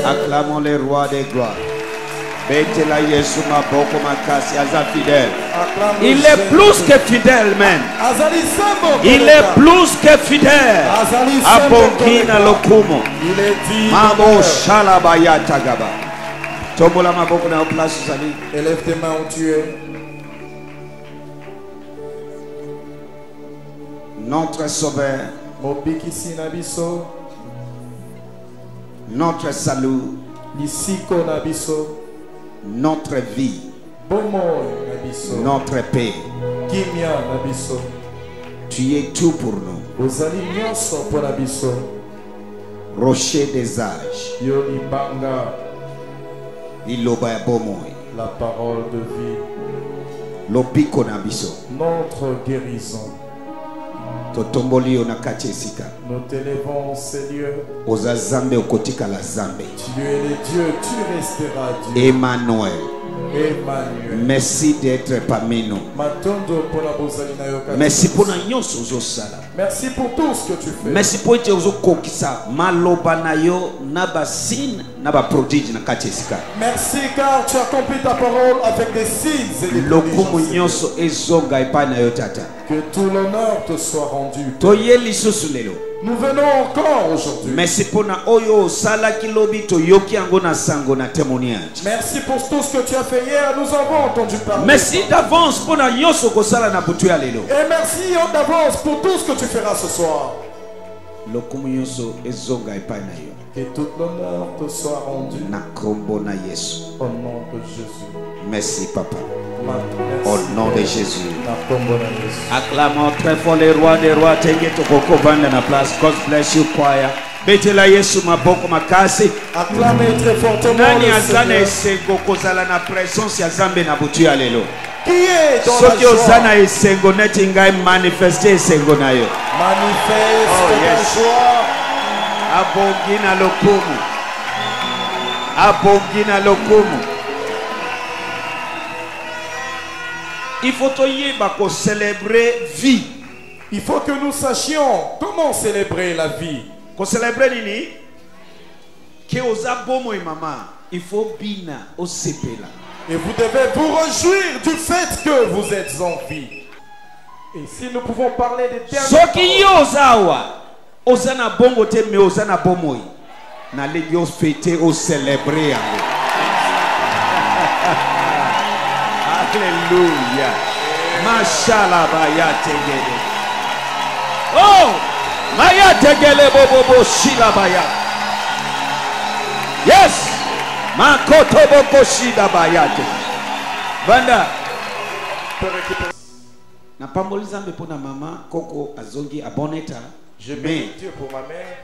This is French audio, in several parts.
Acclamons les rois des gloires. Betela Yesu maboko makasi aza fidèle. Il est plus que fidèle, man. Il est plus que fidèle. Abongina lokumo. Mabo shalabaya tagaba. Tombola maboko na place sali. Élève tes mains où tu es. Notre sauveur, Mobikisi nabiso. notre salut, Lisiko nabiso. notre vie, Bomo nabiso. notre paix. Kimia nabiso. Tu es tout pour nous. Ozali nyonso po nabiso. Rocher des âges. Yoni banga. Iloba ya bomoi. La parole de vie. Lopiko na biso. Notre guérison. Totomboli onakati esika. Nous t'élevons, Seigneur. Oza zambe okotika la zambe. Tu es le Dieu, tu resteras Dieu. Emmanuel. Emmanuel. Merci d'être parmi nous. Matondo pour la bozali na yoka. Merci pour la nyonso ozosala. Merci pour tout ce que tu fais. Merci pour ete ozokokisa maloba na yo na basine na ba prodige na kati esika. Merci car tu accomplis ta parole avec des signes et des Lokumu prodiges. nyonso ezonga epai na yo tata. Que tout l'honneur te soit rendu. Toye lisusu lelo. Nous venons encore aujourd'hui. Merci pour na oyo osala kilobi toyoki yango na sango na témoignage. Merci pour tout ce que tu as fait hier. Nous avons entendu parler. Merci d'avance pour na nyonso kosala na butu ya lelo. Et merci d'avance pour tout ce que tu feras ce soir. Lokumu nyonso ezonga epai na yo. Que tout l'honneur te soit rendu. Na kombo na Yesu. Au nom de Jésus. Merci papa. Merci. Au nom de Jésus. Na kombo na Yesu. Acclamons très fort les rois des rois. Tenge tokoko banda na place. God bless you choir. Betela Yesu maboko makasi. Acclamez très fortement Nani le azana Seigneur. esengo kozala na présence ya Zambe na butu ya lelo. Qui est dans la Soki joie. ozana esengo neti ngai manifester esengo na yo. Manifeste Oh, yes. ta joie. Abongi na lokumu. Abongi na lokumu. Il faut toyeba ko célébrer vie. Il faut que nous sachions comment célébrer la vie. Ko célébrer nini? Ke oza bomo e mama. Il faut bina o sepela. Et vous devez vous réjouir du fait que vous êtes en vie. Et si nous pouvons parler des derniers Soki yo ozawa. Oza na bongo te me oza na bomo. Na le yo fêter o célébrer yango. Alléluia. Mashallah baya tegele. Oh! Maya tegele bobo shila baya. Yes! Makoto boko shida baya te. Banda. Na pamboli zambe pona mama koko azongi aboneta. Je bénis Dieu pour ma mère.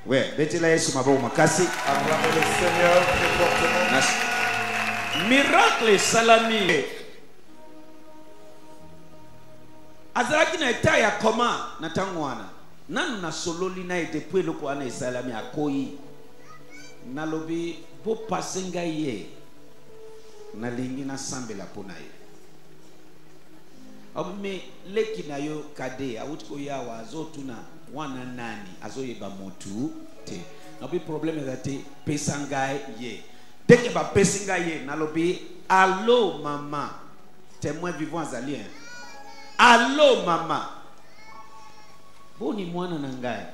Ouais, betela Yesu maboko makasi. Acclamez le Seigneur très fortement. Miracle salami. Azalaki na eta ya koma na tangwana. Nanu na sololi na depuis loko ana salami akoyi. Nalobi bo pasenga ye. Na lingi na sambela pona ye. Ome leki na yo kade awutiko ya wazotuna wana nani azoyeba motu te. Nabi problème ezate pesanga ye. Dès que va pesinga ye nalobi allo mama témoin vivant azali. Allô maman. Boni mwana na ngai.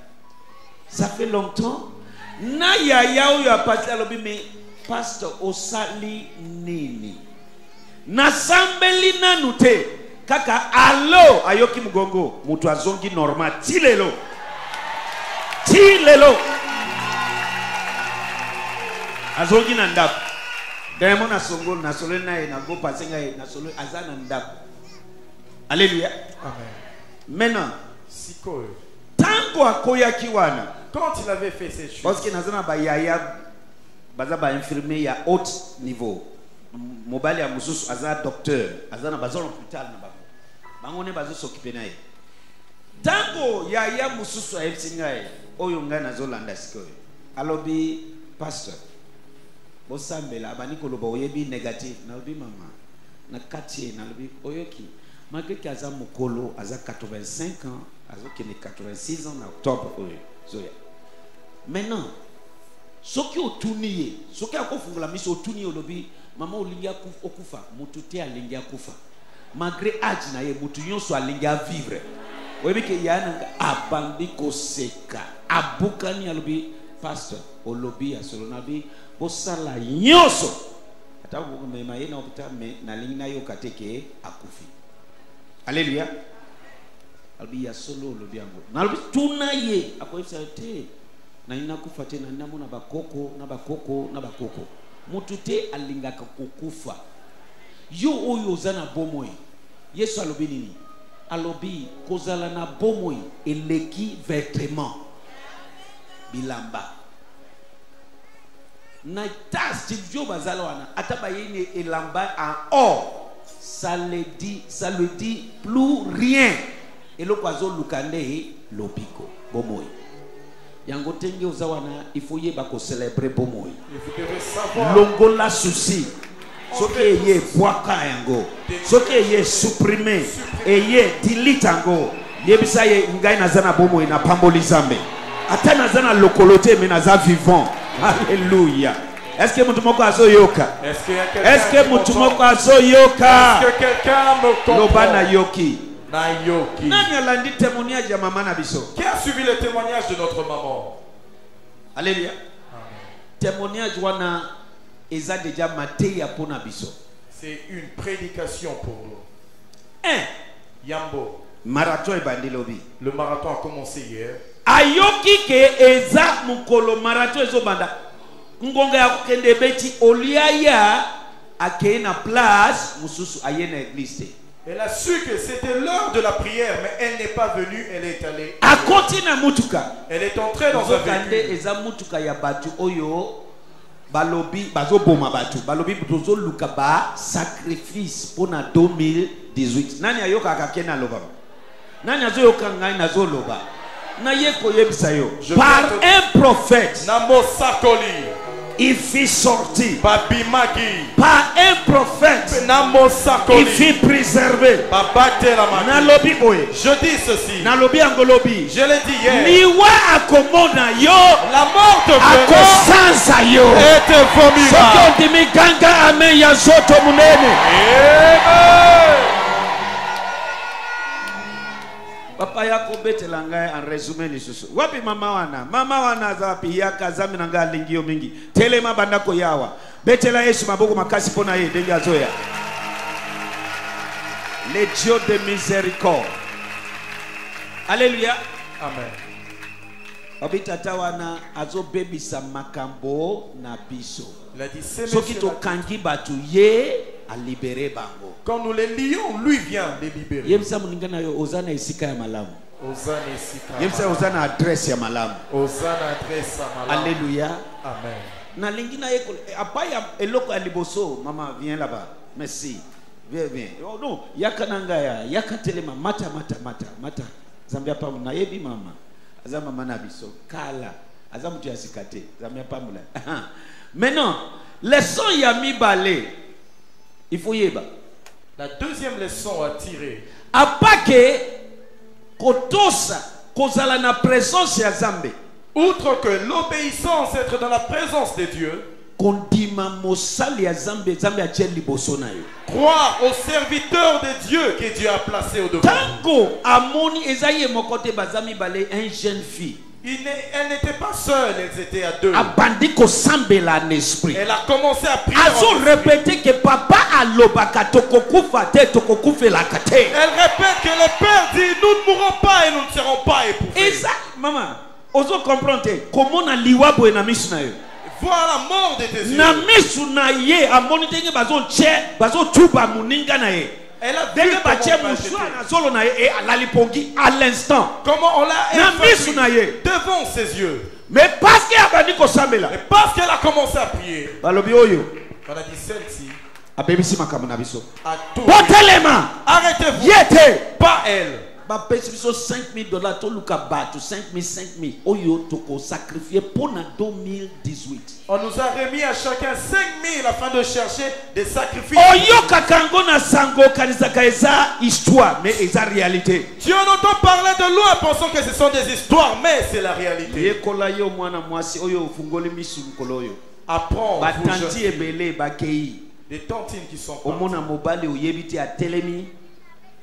Ça fait longtemps. Na yaya oyo apati alobi me pastor osali nini. Na sambeli nanu te. Kaka allo ayoki mugongo. Mutu azongi normal. Tilelo. Tilelo. Azongi na ndaku. Demo na songolo na solo na ye na go pasenga ye na solo azana ndaku. Alléluia. Amen. Maintenant, Sikoyo. tango akoya kiwana. Quand il avait fait ces choses. Parce que nazana ba yaya baza ba infirmier ya haut niveau. Mobali ya mususu aza docteur, azana baza hôpital na bango. Bango ne bazo s'occuper na ye. Tango yaya mususu ayetinga oyo nga nazolanda sikoyo. Alobi pastor. Bosambela abani koloba oyebi négatif na obi mama. Na kati na lobi oyoki. Malgré qu'il a Mokolo, a 85 ans, a 86 ans en octobre. Maintenant, soki otuni ye soki akofungula miso otuni ye olobi mama olingi okufa mutu te alingi akufa malgré âge na ye mutu nyonso alingi vivre oyebi ke yana abandi koseka abukani alobi pastor olobi asolo na bi bosala nyonso ata mema ye na opita me nalingi na yoka te ke akufi. Alléluia. Albi ya solo olobi yango nalobi tuna ye akoyebisa te na ina kufa te na ina mona bakoko na bakoko na bakoko mutu te alingaka kokufa yo oyo ozana bomoi Yesu alobi nini alobi kozala na bomoi eleki vêtement bilamba na tas tivyo bazala wana ataba yene elamba en or ça le dit plus rien eloko azolukande lobiko bomoi yango tenge ozawana il faut yeba ko célébrer bomoi longola souci soki ye bwaka yango soki ye supprimer eye delete yango yebisa ye ngai nazana bomoi na pamboli zambe ata nazana lokolote mais naza vivant. Alléluia. Est-ce que mutumoko azoyoka? Est-ce que mutumoko azoyoka? Est-ce que quelqu'un me comprend? Lobana yoki. Nayoki. Nani alandi témoignage ya maman na biso? Qui a suivi le témoignage de notre maman? Alléluia. Témoignage wana eza déjà mateya pona biso. C'est une prédication pour nous. Yambo. Marathon ebandi lobi. Le marathon a commencé hier. Ayoki ke eza mukolo marathon ezobanda. Ngonga ya kende beti oliaya akei na place mususu ayena église. Elle a su que c'était l'heure de la prière, mais elle n'est pas venue, elle est allée. Elle est entrée dans un véhicule. Balobi bazoboma batu balobi butozo luka ba sacrifice pour na 2018 nani ayoka kakena loba nani azoyoka ngai nazoloba na yeko yebisa yo par un prophète Nambo Sakoli il fit sortir Babimagi par un prophète Nambo Sakoli il fit préserver Babate la magi. Nalobi boye Je dis ceci. Nalobi angolobi. Je l'ai dit hier. Liwa akomona yo. La mort te akosanza yo. Et te vomira. Soko dimi ganga amen ya zoto munene. Amen. Papa yako betela ngai en résumé lisusu. Wapi mama wana? Mama wana zapi yaka zami na ngai lingio mingi. Telema bandako yawa. Betela Yesu maboko makasi pona ye denga zoya. Les dieux de miséricorde. Alléluia. Amen. Obitata wana azo bebisa makambo na biso. Il a dit c'est soki to kangi batu ye a libéré bango. Quand nous les lions, lui vient les libérer. Yemsa muningana yo ozana esika ya malamu. Ozana esika. Yemsa ozana adresse ya malamu. Ozana adresse ya malamu. Alléluia. Amen. Na lingina yeko apaya eloko ya liboso mama viens là-bas. Merci. Viens. Oh non, yakananga ya yakatelema mata. Zambia pamu na yebi mama. Azama mama na biso kala. Azamu tu yasikate. Zambia pamu la. Maintenant, leçon yami balé. Il faut yeba. La deuxième leçon à tirer. Apake kotosa kozala na présence ya Zambe. Outre que l'obéissance, être dans la présence de Dieu. Kondima mosali ya Zambe, Zambe a tien liboso na yo. Croire au serviteur de Dieu que Dieu a placé au devant. Tango amoni ezaye mokote bazami balé un jeune fille. Elle n'était pas seule, elles étaient à deux. Abandiko sambela en esprit. Elle a commencé à prier. Azo répété que papa alobaka tokokufa te tokokufe la kate. Elle répète que le Père dit nous ne mourrons pas et nous ne serons pas épouvés. Et ça, maman, ozo comprendre comment na liwabo na misuna yo. Vois la mort de tes yeux. Na misuna ye amoni tenge bazo che bazo tuba muninga na ye. Elle a vu à l'instant. Comment on l'a évacué devant ses yeux. Mais parce qu'elle a commencé à prier. On a dit celle-ci. À tout. Arrêtez-vous. Pas elle. ba pèse biso $5,000 to luka bato 5,000 oyo toko sacrifier pour na 2018. On nous a remis à chacun 5,000 afin de chercher des sacrifices. Oyo kakango na sango kanisaka eza histoire mais eza réalité. Tu en entends parler de loin pensant que ce sont des histoires mais c'est la réalité. Yekola yo mwana mwasi oyo fungoli misu mkoloyo. Apprends batanti ebele bakei. Des tantines qui sont omona mobali oyebiti a telemi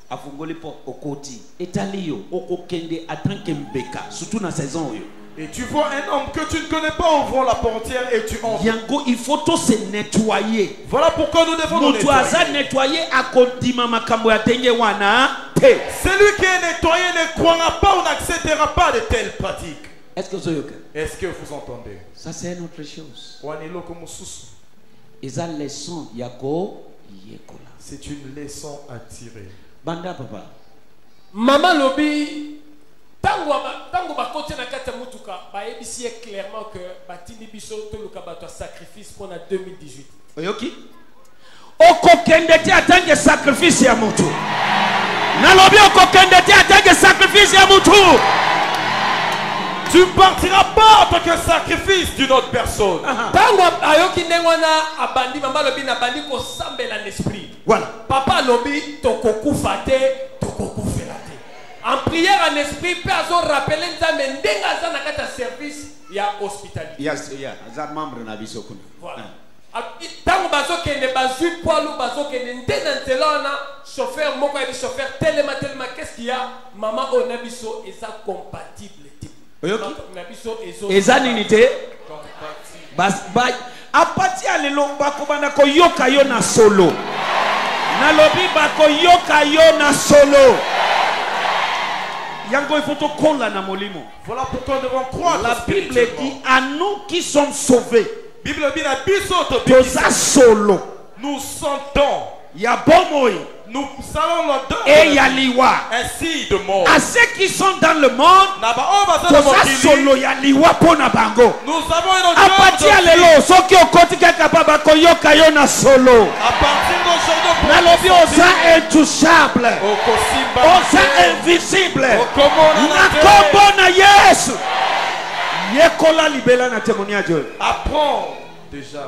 afungoli po okoti etaliyo okokende atanke mbeka surtout na saison oyo. Et tu vois un homme que tu ne connais pas ouvrant la portière et tu entres. Yango il faut tout se nettoyer. Voilà pourquoi nous devons nous nettoyer akodima makambo ya tenge wana te. Celui qui est nettoyé ne croira pas ou n'acceptera pas de telles pratiques. Est-ce que vous entendez? Ça c'est une autre chose. C'est une leçon à tirer. Banda papa. Maman lobi tango bakoti na kata mutuka ba ebisi clairement que batini biso to luka bato sacrifice pour na 2018. Oyoki? Okokende ti atange sacrifice ya mutu. Na lobi okokende ti atange sacrifice ya mutu. Tu ne partiras pas en tant que sacrifice d'une autre personne. Tango ayoki nengwana abandi mama lobi na bandi ko sambela l'esprit. Voilà. Papa lobi tokokufa te tokokufela te. En prière en esprit peut azo rappeler nzambe ndenga za na kata service ya hospitalité. Yes, yeah, za membre na biso kuna. Voilà. Tango bazokende bazui poilu bazokende ndena nzela na chauffeur moko ya chauffeur telema qu'est-ce qu'il y a maman onabiso eza compatible. Oyoki? Eza nini te? Apati ya lelo bakobanda koyoka yo na solo. Nalobi bakoyoka yo na solo. Yango il faut to kola na molimo. Voilà pourquoi nous devons croire. La Bible dit à nous qui sommes sauvés. Bible dit à biso to toza solo. Nous sentons. Ya bomoi. Nous savons l'odeur et yaliwa. Ainsi de mort. À ceux qui sont dans le monde, toza solo yaliwa pona bango. Nous avons une odeur. Apati ya lelo soki okoti kaka baba koyoka yo na solo. À partir d'aujourd'hui, nalobi oza intouchable. Oza invisible. Na kombo na Yesu. Yekola libela na témoignage. Apprends déjà.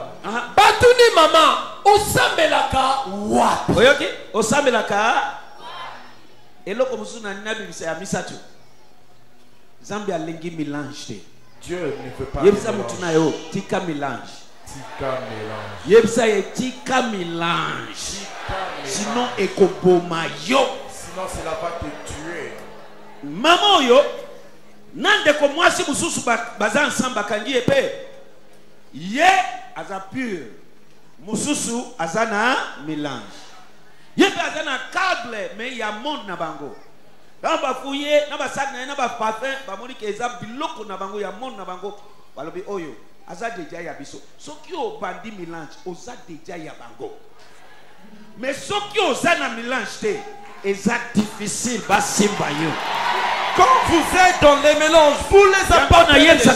Batuni maman, osambelaka wapi? Oyoki? Osambelaka. Eloko musuna nabi bisa ya misatu. Zambia lengi mélange. Dieu ne peut pas. Yebisa mutuna yo tika mélange. Tika mélange. Yebisa ye tika mélange. Sinon ekoboma yo. Sinon cela va te tuer. Maman yo nande ko mwasi mususu baza ensemble bakangi epe. Ye aza pur. Mususu azana mélange. Ye pe azana câble mais ya monde na bango. Naba fouye, naba sac na naba parfum, ba moni ke eza biloko na bango ya monde na bango. Balobi oyo aza deja ya biso. Soki o bandi mélange, oza deja ya bango. Mais soki oza na mélange te, eza difficile ba simba yo. Quand vous êtes dans les mélanges, vous les apportez déjà.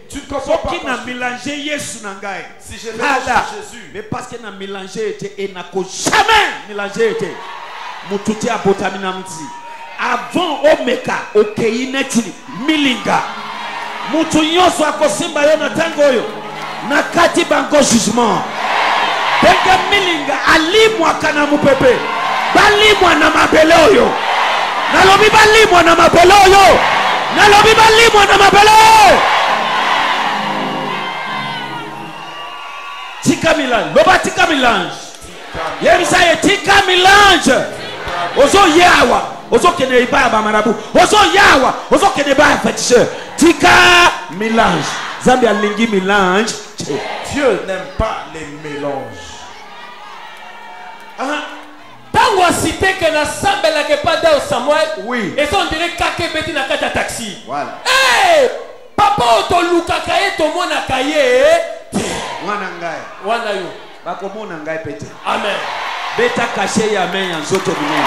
Tu ne comprends pas. Qui n'a mélangé Yesu nangai? Si je mélange Jésus. Mais parce qu'il n'a mélangé été et n'a jamais mélangé été. Mututi abotamina mti. Avant omeka okeineti milinga. Mutu nyonso akosimba yo na tango yo. Na kati bango jugement. Denga milinga alimwa kana mupepe. Balimwa na mabele oyo. Nalobi balimwa na mabele oyo. Nalobi balimwa na mabele oyo. Tika mélange. Loba tika mélange. Yebisa ye tika mélange. Ozo yawa. Ozo kene ba ba marabu. Ozo yawa. Ozo kene ba féticheur. Tika mélange. Zambia lingi mélange. Dieu n'aime pas les mélanges. Tango cité que na sambela ke pas dans Samuel. Oui. Et ça on dirait kake beti na kata taxi. Voilà. Hey! Papa to luka kaye to mona kaye. Wana ngai. Wana yo. Bako mona ngai pete. Amen. Beta caché ya main en zoto bine.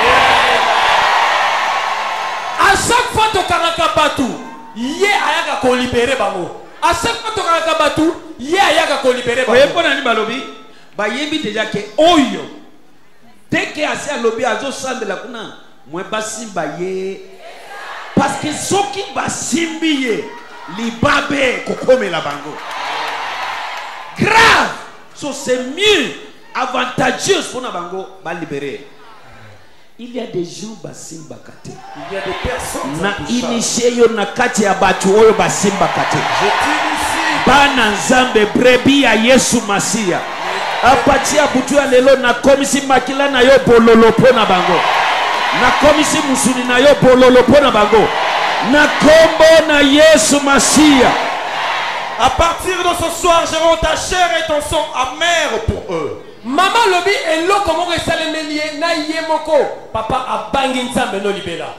À chaque fois to kanaka batu, ye ayaka ko libérer bango. À chaque fois to kanaka batu, ye ayaka ko libérer bango. Oye pona ni balobi? Ba yebi déjà que oyo. Dès que asi alobi azo sambela kuna moi basimba ye parce que ceux qui basimbi ye libabe kokomela bango grave. So c'est mieux avantageux pour na bango ba libérer. Il y a des gens basimba kate. Il y a des personnes na initié yo na kati ya batu oyo basimba kate. Je t'initie bana nzambe brebi ya Yesu Masia. Apatia butu ya lelo na komisi makila na yo bololo pona bango. Na komisi musuni na yo bololo pona bango. Na kombo na Yesu Masia. à partir de ce soir, je rends ta chair et ton sang amer pour eux. Maman lobi elo comment resalemelie na yemoko papa abangi nzambe no libela.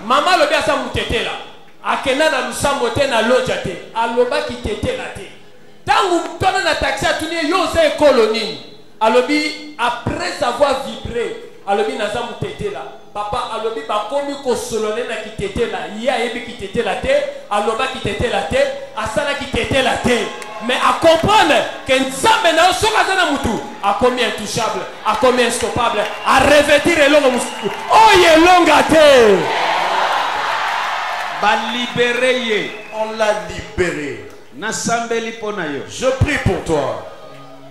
Maman lobi asa mutetela. Akena na lusambo te na loja te. Aloba ki tetela te. Tangu tona na taxi atuni yo se kolonini. Alobi après avoir vibré, alobi naza mutetela. Papa alobi ba komi ko solone na kitetela. Ya yebi kitetela te, aloba kitetela te, asala kitetela te. Mais à comprendre que Nzambe na soka zana mutu a combien intouchable, a combien instoppable, à revêtir le long musu. Oh ye longa te. Ba libéré. On l'a libéré. Na sambeli pona yo. Je prie pour toi.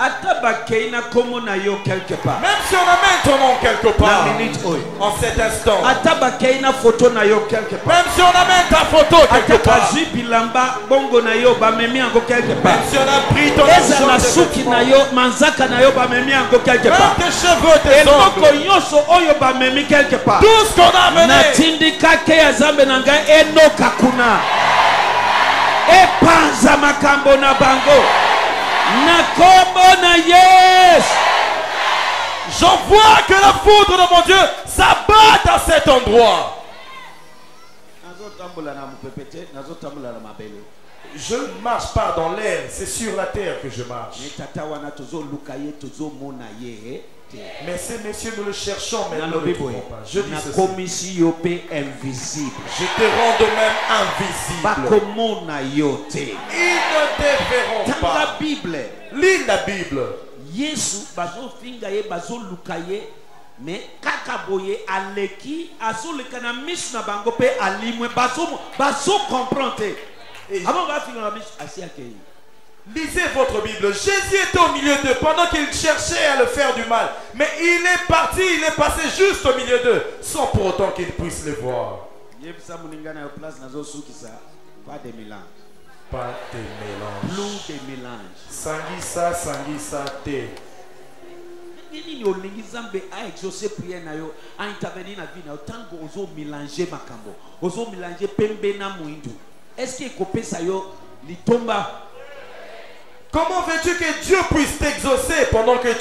Ataba keina komo na yo quelque part. Même si on amène ton nom quelque part. La minute oy. En cet instant. Ataba keina photo na yo quelque part. Même si on amène ta photo quelque part. Ataba bilamba bongo na yo ba memi ango quelque part. Même si on a pris ton eza na suki na yo manzaka na yo ba memi ango quelque part. Même tes cheveux, tes ongles. Eloko nyonso oyo ba memi quelque part. Tout ce qu'on a amené. Na tindika ke ya zambe na ngai enoka kuna. Epanza makambo na bango. Na kombo na yes. J'envoie que la foudre de mon Dieu s'abatte à cet endroit. Je ne marche pas dans l'air, c'est sur la terre que je marche. Mais ces messieurs, nous le cherchons, mais nous ne le trouvons pas. Je dis ceci. Je te rends de même invisible. Ils ne te verront pas. Lis la Bible. Yesu bazo finga ye bazo lukaye mais kaka boye aleki azoleka na misu na bango pe alimwe bazo comprendre avant va finga na misu asi akei. Lisez votre Bible. Jésus était au milieu d'eux pendant qu'ils cherchaient à le faire du mal. Mais il est parti, il est passé juste au milieu d'eux sans pour autant qu'ils puissent le voir. Pas de mélange. Pas de mélange. Plus de mélange. Sangisa, sangisa, te. Nini olingi Nzambe a exaucé prière na yo, a intervenir na vie na yo tango ozo mélanger makambo. Ozo mélanger pembe na muindu. Est-ce que kopesa yo litomba? Comment veux-tu que Dieu puisse t'exaucer pendant que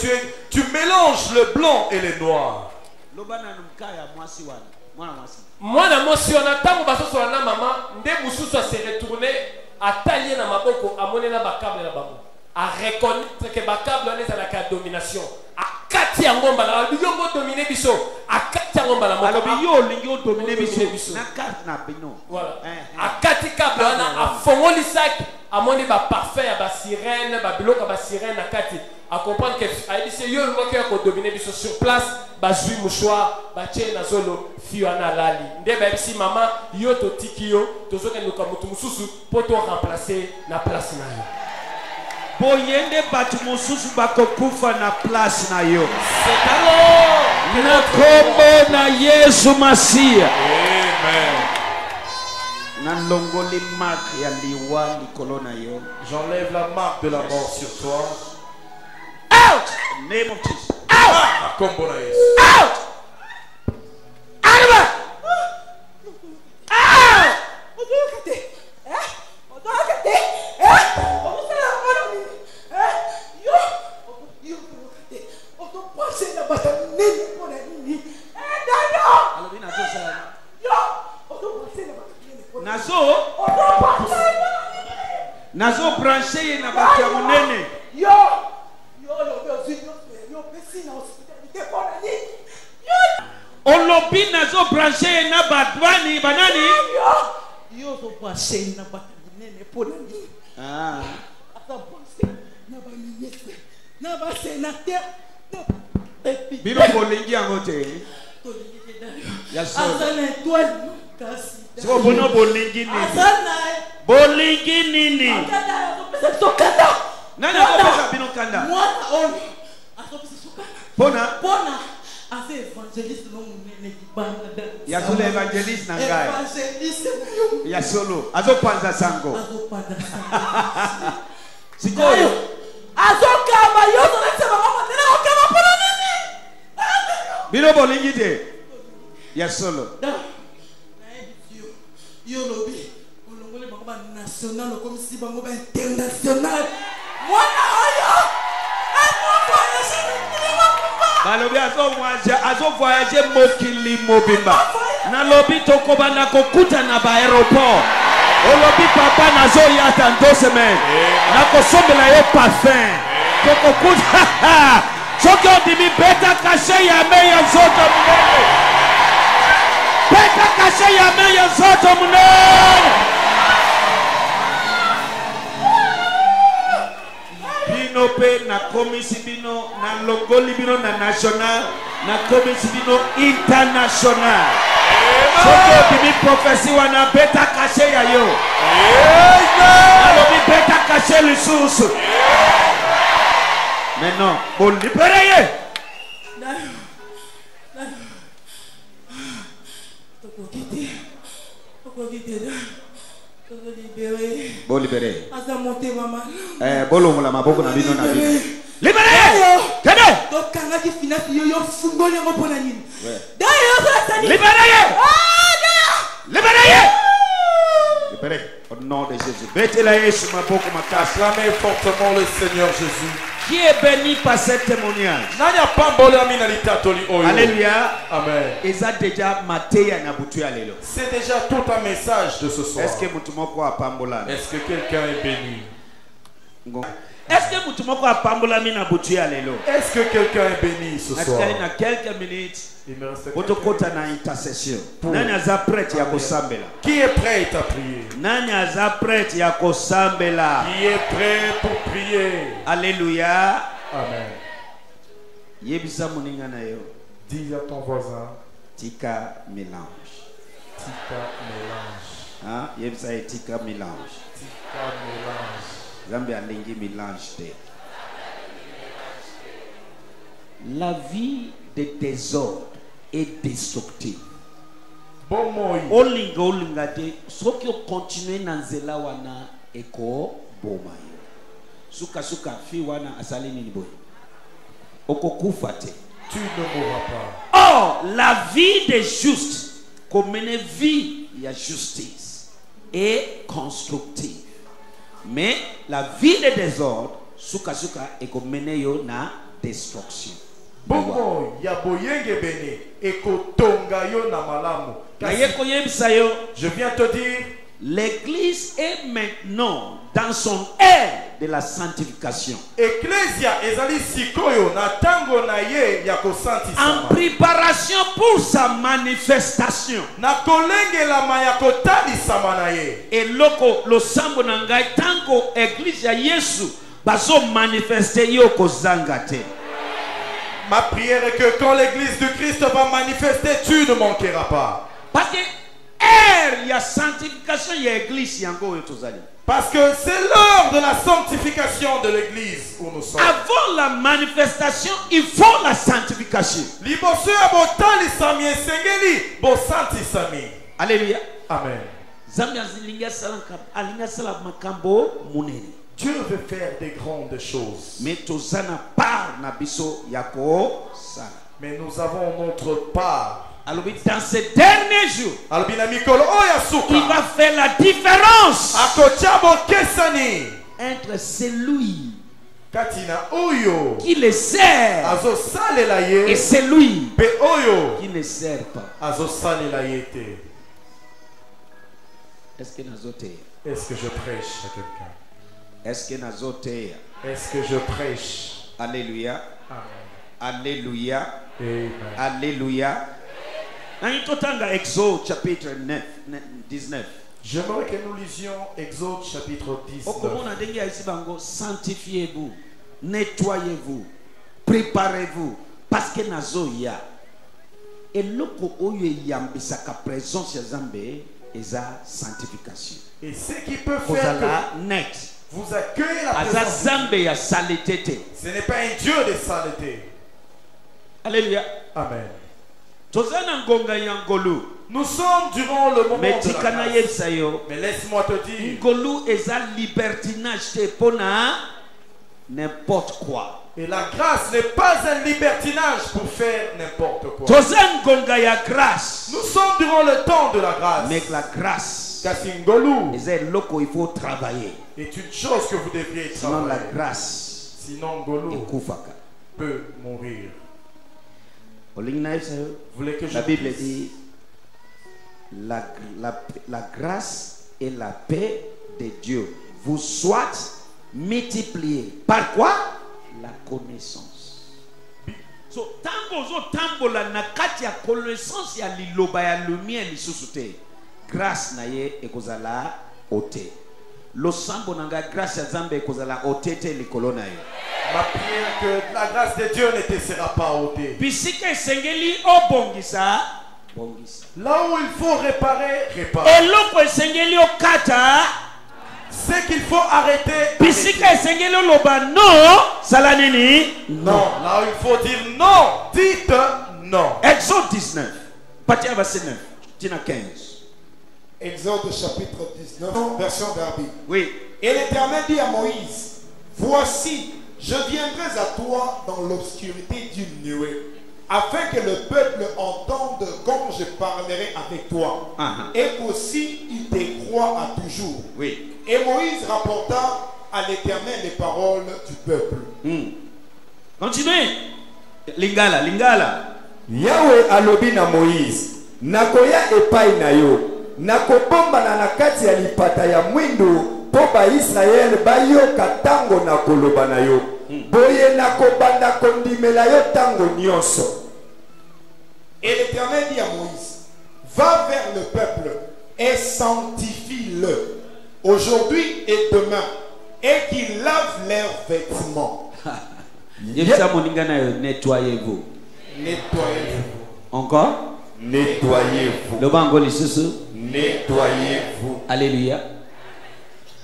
tu mélanges le blanc et le noir? Lobana numkaya mwasi wana. Mwana mwasi. Mwana mwasi wana tango basoso na mama nde mususu a se retourner atalié na maboko amone na bakable na bango. A reconnaître que bakable wana ezala ka domination. Akati ya ngomba na bilongo dominer biso. Akati ya ngomba na moko. Alors yo lingo dominer biso. Na carte na bino. Voilà. Akati kable wana afongoli sac amoni ba parfum ya ba sirène, ba biloko ba sirène na kati. À comprendre que aïdise yo lokoki ya ko dominer biso sur place ba zui mouchoir ba tie na zolo fiona lali. Nde ba bisi mama yo to tiki yo tozoke nduka mutu mususu poto remplacer na place na yo. Boyende batu mususu bakokufa na place na yo. C'est alors na kombo na Yesu Masia. Amen. Nalongoli mark ya liwa likolo na yo. J'enlève la marque de la mort sur toi. Out! In the name of Jesus. Out! Kombo na Yesu. Out! Out! Out! Nazo branché na baki ya munene. Olobi nazo branché na badwani banani. Yo so branché na baki munene ponani. Ah. Ata branché na ba ministre. Na ba sénateur. Bino bolingi yango te. To lingi te dayo. Azana étoile makasi. So bono bolingi nini? Azana. Bolingi nini? Sokanda. Nani akopesa bino kanda? Mwana on. Akopesa sokanda. Pona. Ase évangéliste non munene kibanda. Ya solo évangéliste na ngai. Évangéliste Ya solo. Azopanza sango. Sikoyo. Azokama yozo nasema mama tena okama pona nini? Bino bolingi te. Ya solo. Yo lobi. Olongole bango ba national comme si bango ba international. Mwana oyo. Balobi azo voyager mokili mobimba. Na lobi tokoba na kokuta na ba aéroport. Olobi papa nazo yata 2 semaines. Na kosombela ye parfum. Tokokuta. Soki ondimi beta caché ya meya zoto munene. Beta caché ya meya zoto munene. Bino pe na komisi bino na longoli bino na national na komisi bino international. Soki ondimi prophétie wana beta caché ya yo. Alobi beta caché lisusu. Mais non, bon libérez. Bon libéré. Bolo mola maboko na bino na bino. Libéré. Kede. Donc kanga ki finance yo fungoli ngo pona nini. Libéré. Libéré. Libéré. Au nom de Jésus. Betela Yesu maboko makasi. Acclamez fortement le Seigneur Jésus. Qui est béni par cette témoignage? Alléluia. Amen. C'est déjà tout un message de ce soir. Est-ce que quelqu'un est béni? Est-ce que quelqu'un est béni ce soir? Dans quelques minutes, il me reste intercession. Qui est prêt à prier? Qui est prêt pour prier? Alléluia. Amen. Dis à ton voisin. Tika mélange. Tika mélange. Hein? Tika mélange. Tika mélange. Zambi alingi mélange. La vie de désordre est destructive. Bon moi. Olinga te soki o continuer na nzela wana eko boma yo. Suka fi wana asali nini boy. Okokufa te. Tu ne mourras pas. Or la vie des justes comme une vie ya justice est constructive. Mais la vie des désordres suka eko mene yo na destruction. Bongo ya boyenge bene eko tonga yo na malamu. Je viens te dire, l'église est maintenant dans son ère de la sanctification. Ecclesia ezali sikoyo na tango na ye ya kosantisama. En préparation pour sa manifestation. Na kolengela ma ya kotalisama na ye. Et loko lo sambo na ngai tango église ya Yesu bazo manifester yo kozanga te. Ma prière est que quand l'église du Christ va manifester, tu ne manqueras pas. Parce que il y a sanctification, il y a église, parce que c'est l'heure de la sanctification de l'église où nous sommes. Avant la manifestation, il faut la sanctification. Alléluia. Amen. Dieu veut faire des grandes choses. Mais nous avons notre part. Dans ces derniers jours, il va faire la différence entre celui qui le sert et celui qui ne sert pas. Est-ce que je prêche à quelqu'un? Est-ce que je prêche? Alléluia. Amen. Alléluia. Amen. Alléluia. Exode chapitre 19. J'aimerais que nous lisions Exode chapitre 19. Sanctifiez-vous, nettoyez-vous, préparez-vous, parce que nazoya. eloko oyo eyambisaka présence ya Nzambe eza sanctification. Et ce qui peut faire que net vous accueillez la présence Nzambe ya saleté. Ce n'est pas un Dieu de saleté. Alléluia. Amen. Tozana ngonga ya ngolu. Nous sommes durant le moment de la grâce. Mais laisse-moi te dire, ngolu eza libertinage te pona n'importe quoi. Et la grâce n'est pas un libertinage pour faire n'importe quoi. Tozana ngonga ya grâce. Nous sommes durant le temps de la grâce. Mais la grâce, Kasingolu, il faut travailler. est une chose que vous devriez travailler. Sinon la grâce, sinon Ngolu peut mourir. Vous voulez que je la Bible dit la grâce et la paix de Dieu vous soient multipliées. Par quoi? La connaissance. So tango la nakati ya connaissance ya liloba ya lumière lisusu grâce na ye ekozala ote. Losambo nanga grâce ya Nzambe ekozala otete likolo na yo. Ma prière que la grâce de Dieu ne te sera pas ôtée. Bisika esengeli obongisa bongisa. Là où il faut réparer, réparer. Eloko esengeli okata, ce qu'il faut arrêter. Bisika esengeli loba non, sala nini? Non. Là où il faut dire non, dites non. Exode 19, partie verset 9, tina 15. Exode chapitre 19, version Darby. Oui. Et l'Éternel dit à Moïse, voici, je viendrai à toi dans l'obscurité d'une nuée, afin que le peuple entende comme je parlerai avec toi, et aussi il te croit à toujours. Oui. Et Moïse rapporta à l'Éternel les paroles du peuple. Continuez. Lingala. Yahweh alobi na Moïse, nakoya epai na yo, nakobombana na kati ya lipata ya mwindo po ba Israel bayoka tango na koloba na yo. Boye nakobanda kondimela yo tango nyonso. Et l'Éternel dit à Moïse, va vers le peuple et sanctifie-le aujourd'hui et demain, et qu'ils lavent leurs vêtements. Nettoyez-vous. Nettoyez-vous. Encore? Nettoyez-vous. Le bango lisusu. Nettoyez-vous. Alléluia.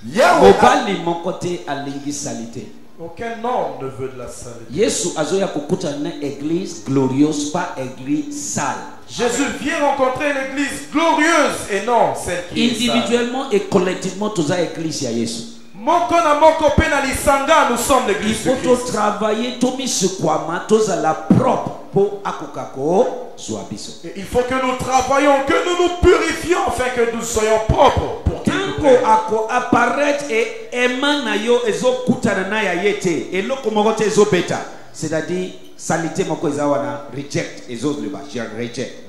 Yahweh Mobali mon côté alingi salité. Aucun homme ne veut de la saleté. Yesu azoya kukuta na église glorieuse, pas église sale. Jésus vient rencontrer l'église glorieuse et non celle qui est sale. Individuellement et collectivement tous à église ya Yesu. Moko na moko pe na lisanga, nous sommes l'église de Il faut Christ. travailler tomi sekwama toza la propre pour akokako soabiso. Il faut que nous travaillions, que nous nous purifions afin que nous soyons propres pour qu'il nous Tango plaise. ako apparaître et emana yo ezokutana na ya yete eloko moko te ezobeta. C'est-à-dire salité moko ezawana reject ezoleba reject.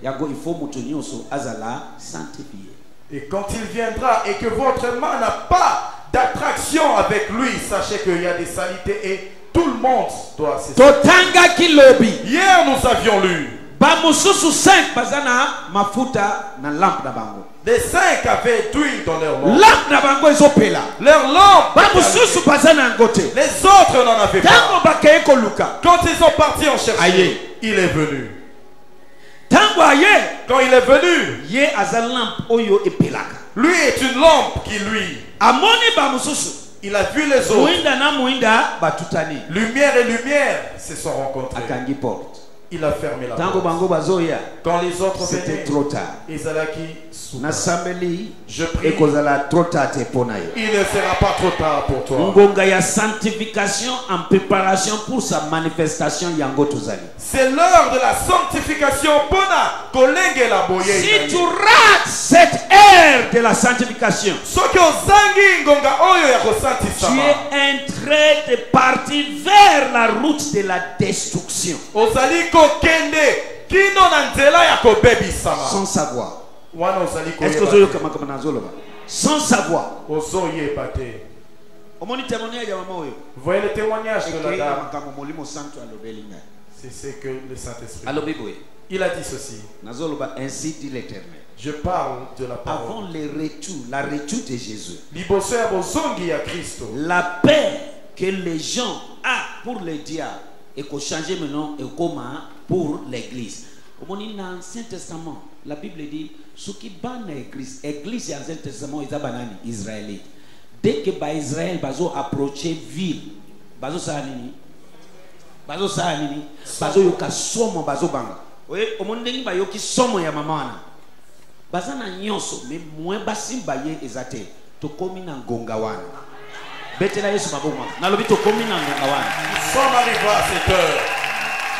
Yango il faut mutu nyonso azala sanctifié. Et quand il viendra et que votre main n'a pas d'attraction avec lui, sachez qu'il y a des saletés et tout le monde doit se Totanga kilobi. Hier nous avions lu. Bamususu 5 bazana mafuta na lampe na bango. Les 5 avaient d'huile dans leur lampe. Lampe na bango ezopela. Leur lampe. Bamususu bazana ngote. Les autres n'en avaient pas. Tango bakeye koluka. Quand ils sont partis en chercher, Aye. il est venu. Tango aye. Quand il est venu, Ye azal lampe oyo epelaka. lui est une lampe qui lui. Amoni bamususu. Il a vu les autres. Muinda na muinda batutani. Lumière et lumière se sont rencontrés. Akangi porte. Il a fermé la Tango porte. bango bazoya. Quand les autres C'était venaient, trop tard. Ezalaki Na sambeli je prie. ekozala trop tard te pona yo. Il ne sera pas trop tard pour toi. Ngonga ya sanctification en préparation pour sa manifestation yango tozali. C'est l'heure de la sanctification. Bona kolenge la boye. Si tu rates cette ère de la sanctification, Soki ozangi ngonga oyo ya tu kosantisa. es en train de partir vers la route de la destruction. Ozali kokende kino na nzela ya kobebisama. Sans savoir. Wana ozali Est-ce que vous avez comme nazoloba? Sans savoir. ozoyeba te. Omoni témoignage ya mama oyo. Vous voyez le témoignage de la dame. Makambo molimo santo alobeli ngai. C'est ce que le Saint-Esprit. Alobi boye. Il a dit ceci. Nazoloba ainsi dit l'Éternel. Je parle de la parole. Avant la retour de Jésus. Liboso ya bozongi ya Kristo. La paix que les gens ont pour le diable et qu'on change maintenant et comment pour l'église. Au l'Ancien Testament, la Bible dit ce qui bat l'église, l'église et l'Ancien Testament ils banani israélite. Dès que ba Israël bazo approcher ville, bazo sa nini, bazo yoka somo bazo banga. Oui, au monde ngi ba yoki somo ya mama wana. Bazana nyonso mais moins basimba ye ezate to komi na ngonga wana. Betela Yesu mabongo. Nalobi to komi na ngonga wana. Nous sommes arrivés à cette heure.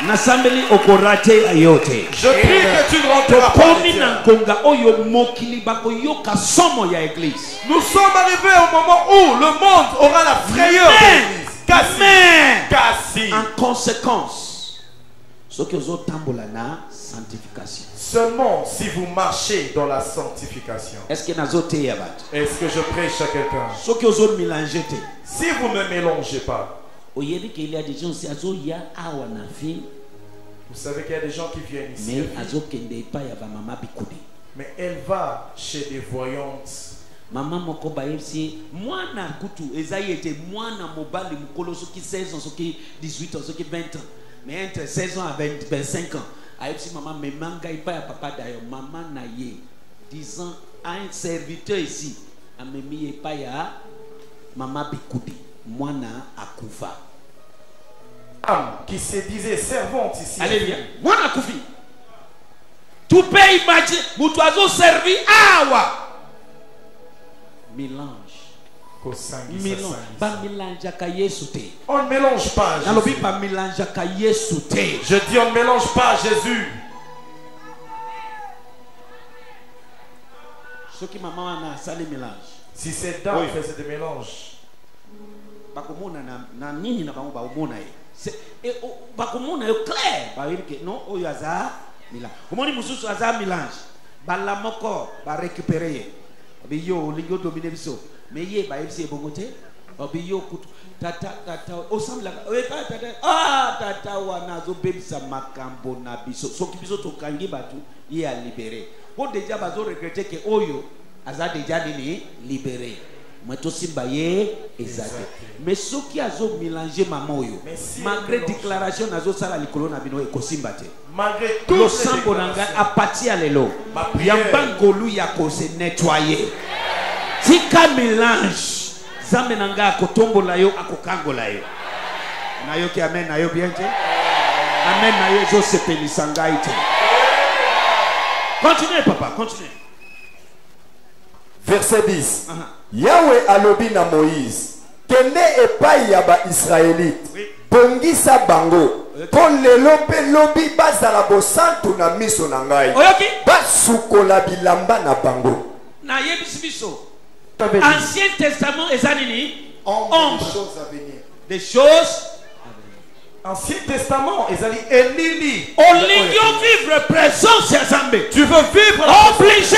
Nasambeli okorate ayote. Je prie que tu ne rentres pas. Komi na ngonga oyo mokili bako yoka somo ya église. Nous sommes arrivés au moment où le monde aura la frayeur de l'église. Cassi. En conséquence, ce que vous tambola na sanctification. Seulement si vous marchez dans la sanctification. Est-ce que nazote yabat? Est-ce que je prêche à quelqu'un? Ce que vous mélangez. Si vous ne mélangez pas. Vous savez qu'il y a des gens qui vous savez qu'il y a des gens qui viennent ici. Mais elle va chez des voyantes. Maman moko ba yebsi mwana kutu ezayi ete mwana mobali mukolo soki 16 ans soki 18 ans soki 20 ans mais entre 16 ans à 25 ans ayebsi maman memanga ipa ya papa d'ailleurs maman na ye disant à un serviteur ici amemi ipa ya maman bikudi mwana akufa qui se disait servante ici. Alléluia. Mwana akufi. Tu peux imaginer mutu azo servi awa mélange. On ne mélange pas Jésus. Je dis on ne mélange pas Jésus. Si cette dame faisait des mélanges, Biyo lingo domine biso mais ye ba yebisi ebongote biyo kutu tata osamla tata wana zo bebisa makambo na biso soki biso tokangi batu ye a libéré po déjà bazo regretter que oyo aza déjà nini libéré mweto simba ye ezate mais soki azo mélanger mama oyo malgré déclaration nazo sala likolo na bino ekosimba te malgré tout le sambo nanga apati alelo yambangolu ya ko se nettoyer tika mélange zambe nanga kotombola yo akokangola yo nayo ki amen nayo bien te amen nayo zo se pelisanga ite. Continuez papa, continuez. Verset 10. Yahweh alobi na Moïse kende epai ya ba Israélite bongisa bango po lelo pe lobi bazala bosantu na miso na ngai basukola bilamba na bango na yebisi biso Ancien Testament ezanini ombre des choses Ancien Testament ezali elili olingo vivre présence ya Nzambe. Tu veux vivre obligé.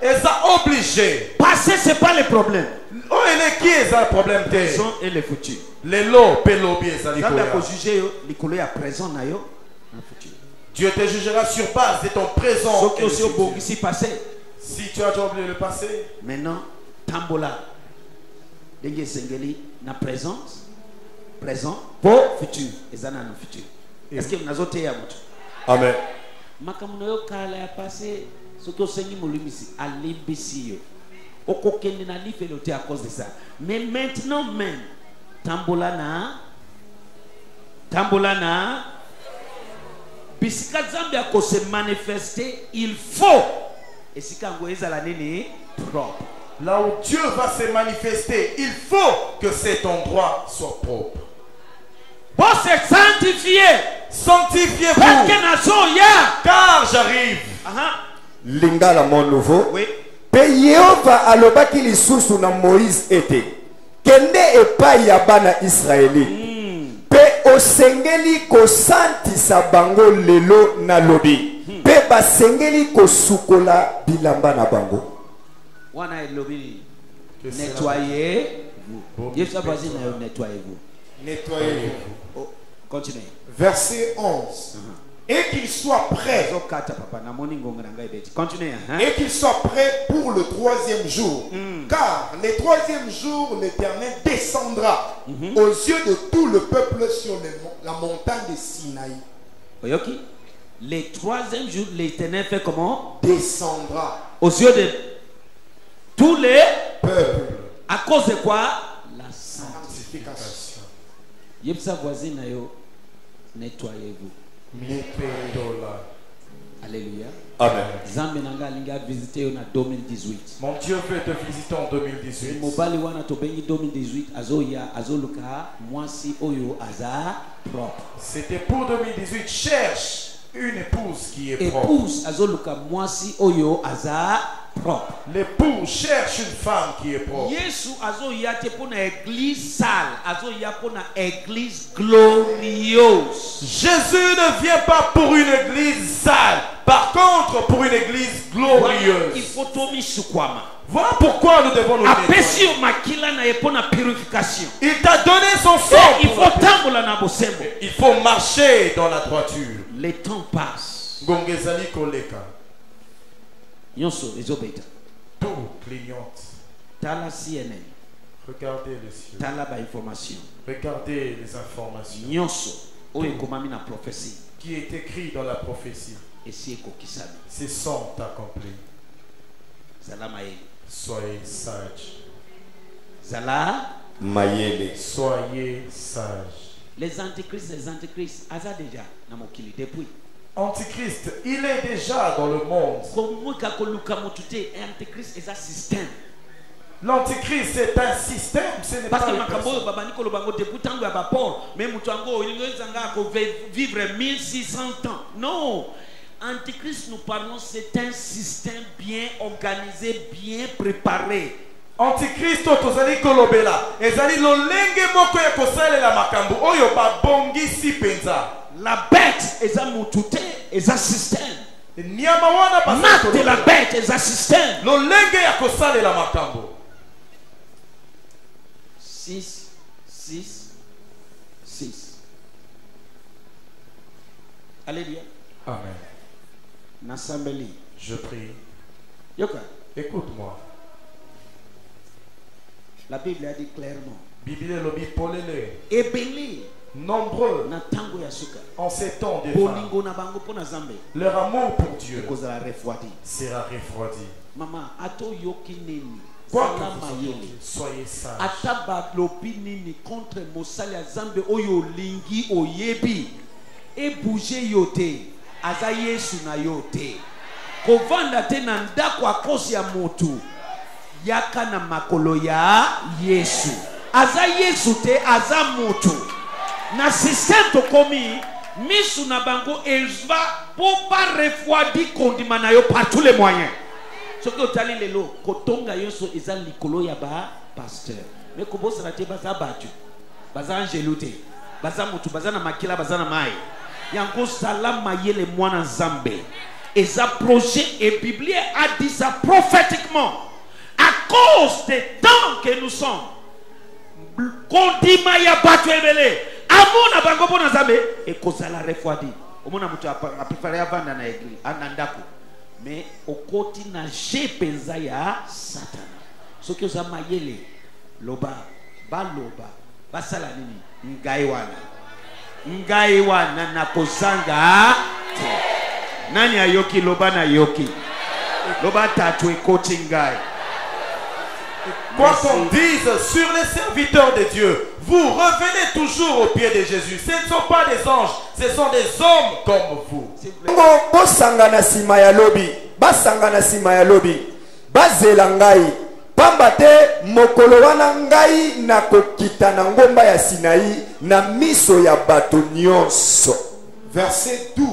Et ça obligé. Passer c'est pas le problème. Oh et qui est le problème te? Sont et les foutus. Les lots pelobi ezali ko. Nzambe akojuger likolo ya présent na yo na futur. Dieu te jugera sur base de ton présent. Ce qui aussi au ici passé. Si tu as déjà oublié le passé. Maintenant tambola. Denge sengeli na présence. Présent pour futur ezana no futur. Est-ce que vous avez ya mutu? Amen. Makamuno yo kala ya passé ce que sengi molumisi alimbisi yo. Okokende na lifelote à cause de ça. Mais maintenant même tambolana bisika Nzambe ako se manifester, il faut et sika ngoeza la nini propre. Là où Dieu va se manifester, il faut que cet endroit soit propre. Pour se sanctifier, sanctifiez-vous. Car j'arrive. Lingala mon nouveau. Oui. Pe Yehova alobaki lisusu na Moïse ete kende epai ya bana Israeli. Pe osengeli kosantisa bango lelo na lobi. Pe basengeli kosukola bilamba na bango. Wana lobi nettoyez-vous. Dieu soit basé na nettoyez-vous. Nettoyez-vous. Oh, continuez. Verset 11. Et qu'il soit prêt. Continuez. Hein? Et qu'il soit prêt pour le 3e jour. Car le 3e jour, l'Éternel descendra aux yeux de tout le peuple sur la montagne de Sinaï. Okay. Le 3e jour, l'Éternel fait comment? Descendra aux yeux de tous les peuples. À cause de quoi? La sanctification. Yepsa voisine ayo, nettoyez-vous. Alléluia. Amen. Zambenanga linga visité en 2018. Mon Dieu veut te visiter en 2018. Mobali wana to bengi 2018 azoya azoluka mwasi oyo aza propre. C'était pour 2018. Cherche une épouse qui est propre. Épouse azoluka mwasi oyo aza propre. L'épouse cherche une femme qui est propre. Yesu azoya te pona église sale, azoya pona église glorieuse. Jésus ne vient pas pour une église sale. Par contre, pour une église glorieuse. Il faut tomber sur quoi? Voilà pourquoi nous devons nous nettoyer. Il t'a donné son sang. Il faut marcher dans la droiture. Le temps passe. Tout clignote. Regardez les cieux. Regardez les informations. Qui est écrit dans la prophétie. Ces sont accomplis. Soyez sages. Soyez sages. Les antichrists, Aza déjà depuis. Antichrist, il est déjà dans le monde. L'antichrist c'est un système, ce n'est pas une personne. Vivre 1600 ans. Non. Antichrist, nous parlons, c'est un système bien organisé, bien préparé. Antichrist tozali kolobela ezali lolenge moko ya kosalela makambo oyo babongisi penza. La bête est un mutute, est un système. Nyama wana marque de la bête est un système. Lolenge ya kosalela makambo. 6, 6, 6. Alléluia. Amen. Nassambeli. Je prie. Yoka. Écoute-moi. La Bible a dit clairement. Bible lobi polele. Ebeli. Nombreux. En ces temps de leur amour pour Dieu sera refroidi. Maman, ato yoki nini. Soyez sages. Ataba lopi nini contre mosali azambe oyo lingi oyebi. E bouger yote. Aza Yesu na yote. Kovanda te na ndako akosi ya motu. Yaka na makolo ya Yesu. Aza Yesu te aza motu. Na système to komi misu na bango elva pour pas refroidir kondima na yo par tous les moyens. Ce que otali lelo kotonga yoso eza likolo ya ba pasteur. Mais ko bosana te baza batu. Baza angeluté. Baza motu baza na makila baza na mai. Yango salama yele mwana nzambe. Eza projet et Bible a dit ça prophétiquement. À cause des temps que nous sommes. Kondima ya batu ebele. Amona bango pona nzambe e kozala refroidi. Omona mutu a préféré avanda na église anandako. Mais okoti na jepenza ya Satana. Soki ozama yele loba baloba basala nini ngai wana na kozanga te. Nani ayoki loba na yoki loba tatu ekoti ngai. Quoi qu'on dise sur les serviteurs de Dieu, vous revenez toujours au pied de Jésus. Ce ne sont pas des anges, ce sont des hommes comme vous. Basangana sima ya lobi, basangana sima ya lobi, bazela ngai, pambate mokolo wana ngai na kokita na ngomba ya Sinaï na miso ya bato nyonso. Verset 12.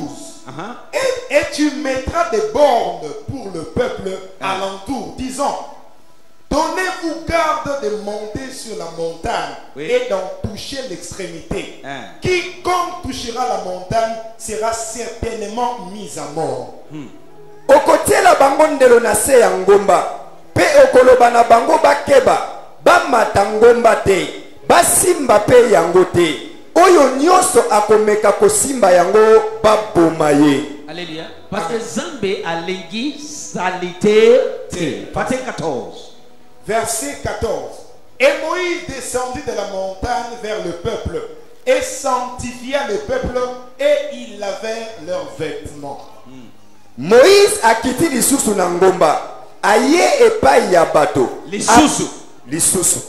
Et tu mettras des bornes pour le peuple alentour, disant: donnez-vous garde de monter sur la montagne et d'en toucher l'extrémité. Quiconque touchera la montagne sera certainement mis à mort. Okotiela bango ndelo na se ya ngomba, pe okoloba na bango bakeba, bamata ngomba te, basimba pe yango te. oyo nyonso akomeka kosimba yango baboma ye. Alléluia. Parce que Zambé a lingui salité. Verset 14. Verset 14. Et Moïse descendit de la montagne vers le peuple et sanctifia le peuple et ils lavaient leurs vêtements. Moïse akiti lisusu na ngomba aye epai ya bato. Lisusu.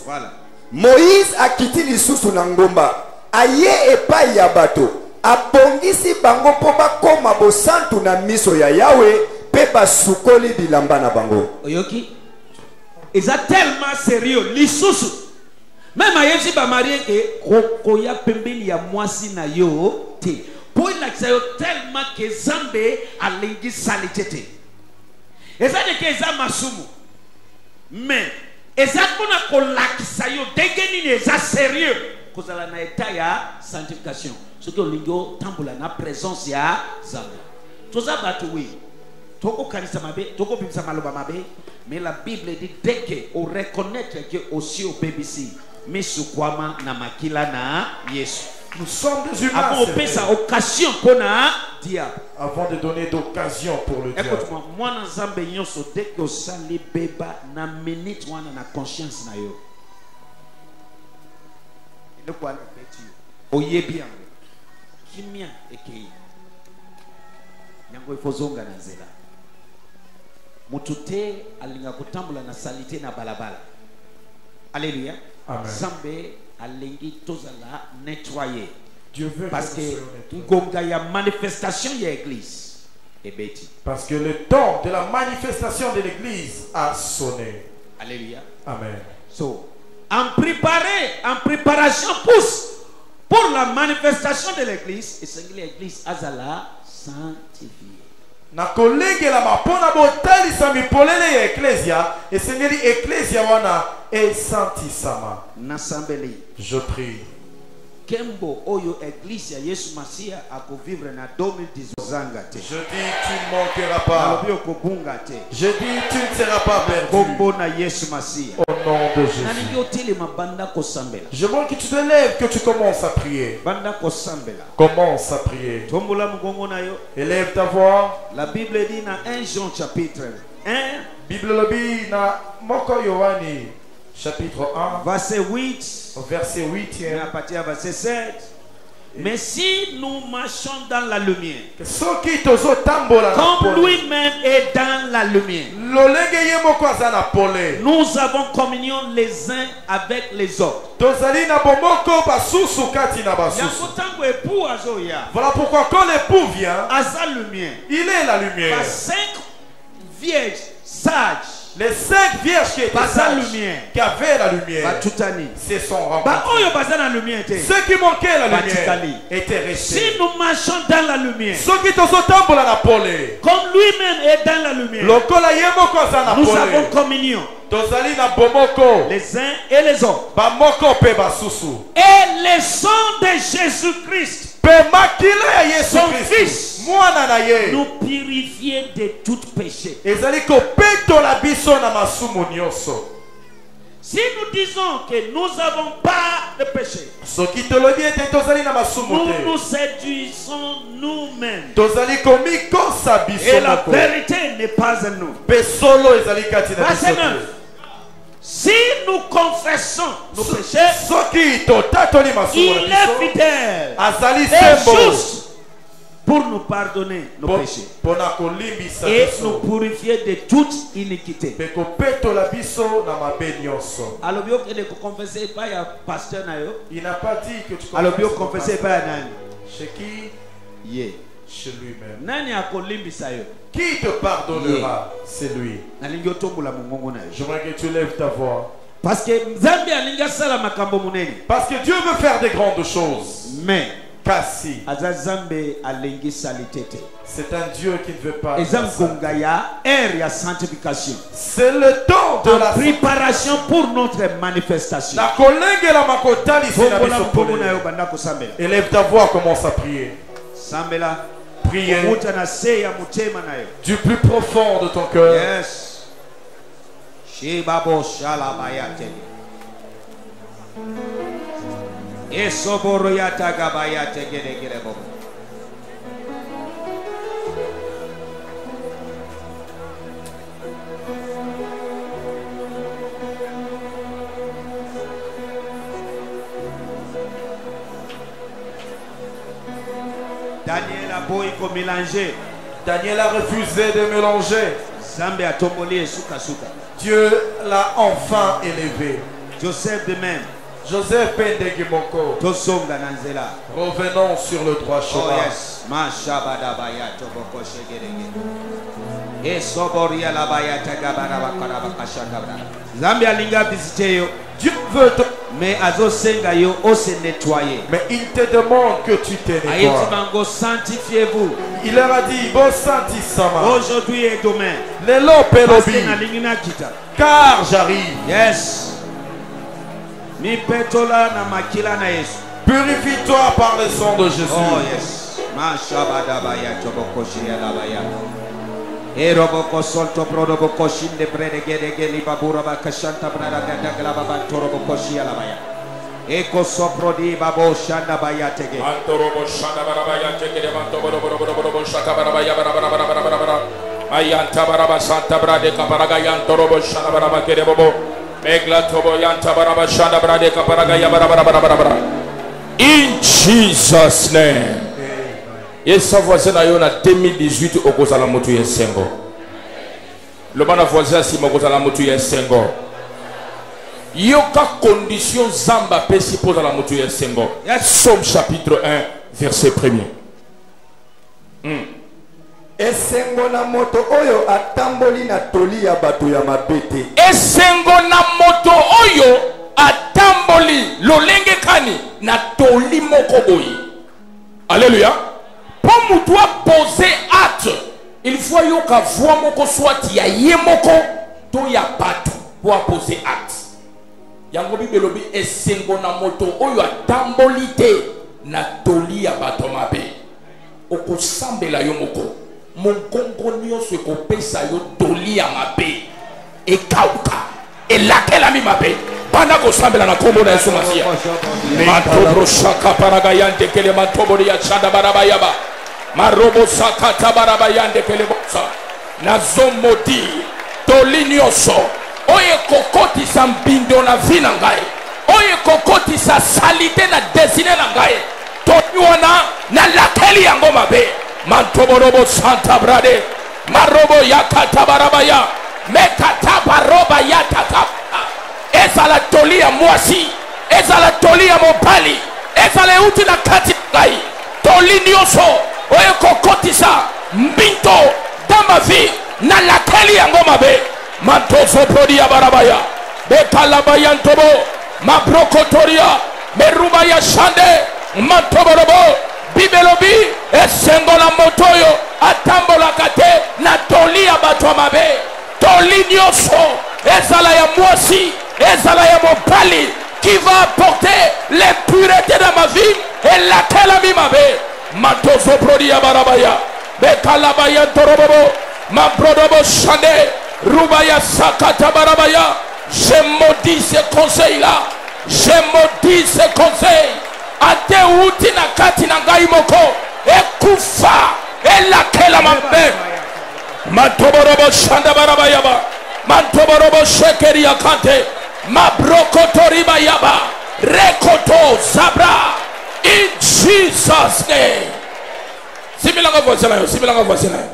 Voilà. Moïse akiti lisusu na ngomba aye epai ya bato abongisi bango po bakoma bosantu na miso ya Yahweh pe basukoli bilamba na bango. Oyoki. Ils sont tellement sérieux. Lisusu. Même à Yési ba marié que kokoya pembeli ya mwasi na yo te. Pour il a tellement que Zambé a lingi salité. Et ça de que ça masumu. Mais et ça qu'on a kolakisa yo degeni ne ça sérieux. Kozala na état ya sanctification. Ce que lingo tambola na présence ya Zambé. Tout ça batu oui. Toko kanisa mabe, toko bimsa maloba mabe. Mais la Bible dit dès qu'on reconnaître que aussi au BBC, mais sukwama na makila na Yesu. Nous sommes des humains. Avant de faire occasion pour na diable. Avant de donner d'occasion pour le diable. Écoute-moi, moi dans Zambé nyonso dès que sali beba na minute wana na conscience na yo. Il quoi le petit. Oye bien. Kimia ekei. Nyango ifozonga na zela. Mutute alinga kutambula na salite na balabala. Alléluia. Amen. Zambé alingi tozala nettoyer. Dieu veut parce que ngonga ya manifestation ya église et beti. Parce que le temps de la manifestation de l'église a sonné. Alléluia. Amen. So, en préparation pour la manifestation de l'église, et c'est l'église azala sanctifiée. Na kolege la mapona botali sa mipolele ya ecclesia esengeli ecclesia wana esantisama. Nasambeli. Je prie. Kembo oyo église ya Yesu Masia akovivre na 2018 zanga te. Je dis tu ne manqueras pas. Je dis tu ne seras pas perdu. Kombo na Yesu Masia. Au nom de Jésus. Nalingi otele mabanda kosambela. Je veux que tu te lèves, que tu commences à prier. Banda kosambela. Commence à prier. Tombola mugongo na yo. Élève ta voix. La Bible dit dans 1 Jean chapitre 1. Bible lobi na moko Yohani chapitre 1 verset 8. Verset 8. À partir de verset 7. Mais si nous marchons dans la lumière, comme lui-même est dans la lumière, nous avons communion les uns avec les autres. Voilà pourquoi quand l'époux vient, il est la lumière. 5 vierges sages, les 5 vierges qui étaient sages, qui avaient la lumière, se sont rencontrés. Ceux qui manquaient la lumière étaient restés. Si nous marchons dans la lumière, comme lui-même est dans la lumière, nous avons communion les uns et les autres. Et le sang de Jésus-Christ, son Fils, nous purifier de tout péché. Si nous disons que nous n'avons pas de péché, nous nous séduisons nous-mêmes. Et la vérité n'est pas en nous. Verset 9. Si nous confessons nos péchés, il est fidèle et juste pour nous pardonner nos péchés et nous purifier de toute iniquité. Alors, il n'a pas dit que tu confesses pas. Chez qui? Chez lui-même. Qui Qui te pardonnera? C'est lui. J'aimerais que tu lèves ta voix. Parce que Dieu veut faire des grandes choses. Mais Kasi, c'est un Dieu qui ne veut pas. C'est le temps de la préparation pour notre manifestation. Élève ta voix, commence à prier. Priez du plus profond de ton cœur. Yes. Esoboro yatagabaya tegedegere bobo. Daniel a beau mélanger. Daniel a refusé de mélanger. Dieu l'a enfin élevé. Joseph de même. Joseph Pendegimoko. Revenons sur le droit chemin. Oh yes. Dieu veut te... Mais mais il te demande que tu te nettoies. Sanctifiez-vous. Il leur a dit, bon santissama. Aujourd'hui et demain. Car j'arrive. Yes. Purifie-toi par le sang de Jésus. Oh yes. Eroboko solto prodoboko shinde brede gede geli babura bakashanta brada gada glaba bantorobo koshi alabaya. Eko soprodi babo shanda bayatege. Antorobo shanda barabaya tege de bantorobo shaka barabaya barabara. Ayanta baraba santa brade kaparaga yantorobo shanda baraba kede bobo. Megla tobo yanta baraba shanda brade kaparaga ya barabara. In Jesus' name. Et sa voisin a eu en 2018 au cause de la moto Yesengo. Le bon voisin si mon cause de la moto Yesengo. Yoka condition zamba pesi pose à la moto Yesengo. Somme chapitre 1 verset 1er. Esengo na moto oyo atamboli na toli ya bato ya mabete. Esengo na moto oyo atamboli lolenge kani na toli moko boyi. Alléluia. Pour toi poser acte, il faut que voix moko soit ya yemoko to ya patu pour poser acte. Yango bibelobi esengo na moto oyo atambolite na toli ya bato mabe. Oko sambela yo moko. Mon kongo nyonso ekopesa yo toli ya mabe. E kauka. E lakela mi mabe. Bana ko sambela na kombo na Yesu Masia. Matobro shaka paragayante kele matobori ya chanda barabayaba. Marobo sakata barabayande kele bosa. Na zomodi toli nyoso. Oye kokoti sa mbindo na vi na ngai. Oye kokoti sa salite na desine na ngai. Toli wana na lakeli yango mabe. Mantoborobo santa brade. Marobo yakata barabaya. Mekata baroba yatata. Eza la toli ya mwasi. Eza la toli ya mopali. Eza la uti na kati ngai. Toli nyoso. Oye kokotisa mbinto dama vi na lakeli yango mabe. Mantoso prodi ya barabaya. Bekalabaya ntobo. Mabrokotoria. Merubaya shande. Mantoborobo. Bibelobi. Esengo la motoyo. Atambola kate. Na toli ya batwa mabe. Toli nyoso. Ezala ya mwasi. Ezala ya mopali. Qui va apporter l'impureté dans ma vie. Et laquelle a mis ma vie. Matoso prodia barabaya. Bekalabaya torobobo. Ma brodobo chande. Rubaya sakata barabaya. Je maudis ce conseil là. Je maudis ce conseil. Ate uti na kati na ngai moko. Ekufa. Elakela mabe. Matoborobo chanda barabaya ba. Matoborobo shekeri akante. Ma brokotori bayaba. Rekoto zabra. In Jesus' name. Similanga voisina yo, similanga voisina yo.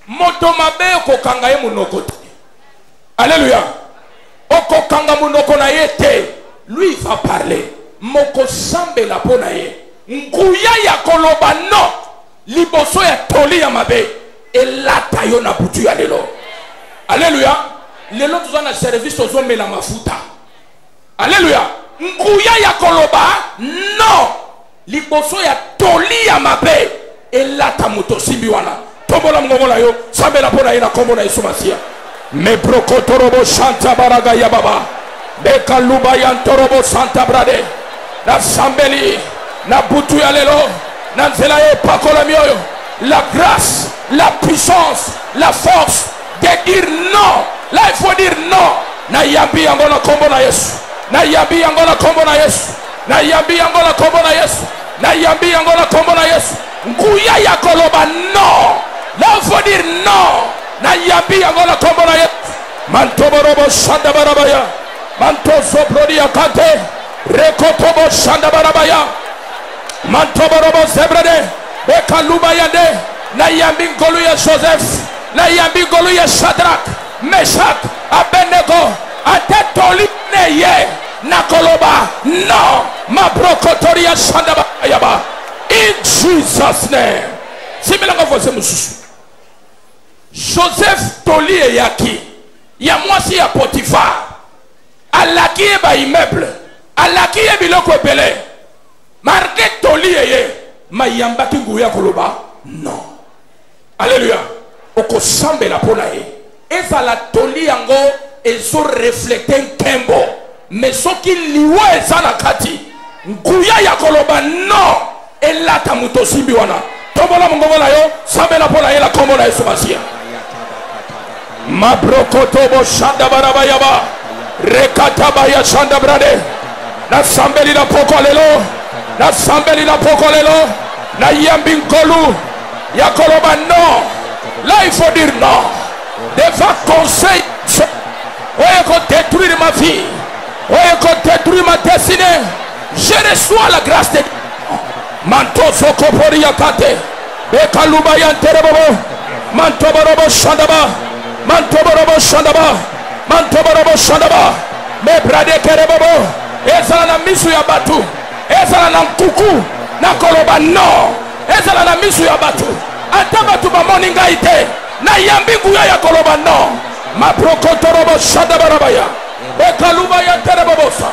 Moto mabe okokanga ye munoko te. Alléluia. Okokanga munoko na ye te. Lui va parler. Moko sambe la pona ye. Nguya ya koloba no. Liboso ya toli ya mabe. Elata yo na butu ya lelo. Alléluia. Lelo tuzwa na service tozome la mafuta. Alléluia. Nguya ya koloba no. Liboso ya toli ya mabe. Elata moto simbi wana. Tombola mngomola yo. Sambela pona ina kombo na Yesu Masia. Me brokotorobo shanta baraga ya baba. Beka luba ya ntorobo santa brade. Na sambeli. Na butu ya lelo. Na nzela ye pakola mioyo. La grâce, la puissance, la force de dire non. Là il faut dire non. Na yambi yango na kombo na Yesu. Na yambi yango na kombo na Yesu. na yambi yango na kombo na Yesu, na yambi yango na kombo na Yesu. Nguya ya koloba non. Là faut dire non. Na yambi yango na kombo na Yesu. Mantoborobo shanda barabaya. Mantozo prodia kante. Rekotobo shanda barabaya. Mantoborobo zebrede. Bekaluba yande. Na yambi ngolu ya Joseph. Na yambi ngolu ya Shadrach, Meshach, Abednego. Atetoli neye. Nakoloba no. Mabrokotoria shanda barabaya. In Jesus' name. Similanga voice mususu. Joseph toli e yaki. Ya mwasi ya Potiphar. Alaki e ba immeuble. Alaki e biloko ebele. Marke toli e ye. Ma yambaki nguya koloba. Non. Alléluia. Oko sambe la pona ye. Eza la toli yango ezo reflecte nkembo. Mesoki liwa eza na kati. Nguya ya koloba non. Elata muto simbi wana. Tobola mungobola yo. Sambe la pona ye la kombo na Yesu Masia. Mabrokotobo shanda barabayaba. Rekatabaya shanda brade. Na sambeli na pokolelo. Na sambeli na pokolelo. Na yambi nkolu. Ya koloba non. Là il faut dire non. Devant conseil. Oye qu'on détruire ma vie. Oye qu'on détruire ma destinée. Je reçois la grâce de Dieu. Manto sokopori yakate. Bekaluba yanterebobo. Manto borobo shandaba. Mantoborobo shandaba. Mantoborobo shandaba. Me brade kerebobo. Ezala na misu ya batu. Ezala na nkuku. Na koloba no. Ezala na misu ya batu. Ata batu ba moninga ite. Na yambi nguya ya koloba no. Mabrokotorobo shandaba rabaya. Bekaluba ya terebobosa.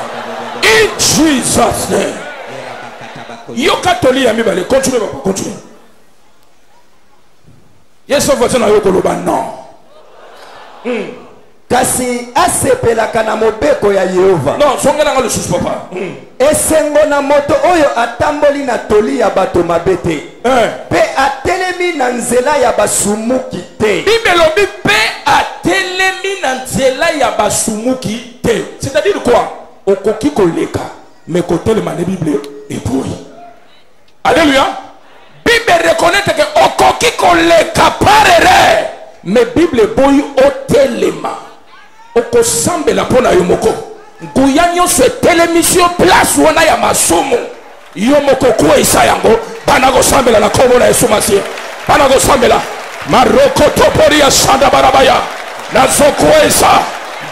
In Jesus' name. Yo katoli ya mibale. Continue papa. Continue. Yesu voisin na yo koloba no. Kasi asepelaka na mobeko ya Yehova. Non, songela nga le sus papa. Esengo na moto oyo atamboli na toli ya bato mabete. Pe atelemi na nzela ya basumuki te. Bibelobi pe atelemi na nzela ya basumuki te. C'est-à-dire quoi? Okoki koleka, mais kotelema na Bible eboyi. Alléluia. Bible reconnaît que okoki koleka parere. Mais Bible boy otelema. Oko sambe la pona yomoko. Nguyanyo se telemission place wana ya masumu. Yomoko kwa isa yango. Banago sambe la komo na Yesu Masia. Banago sambe la. Maroko topori ya shanda barabaya. Nazoko isa.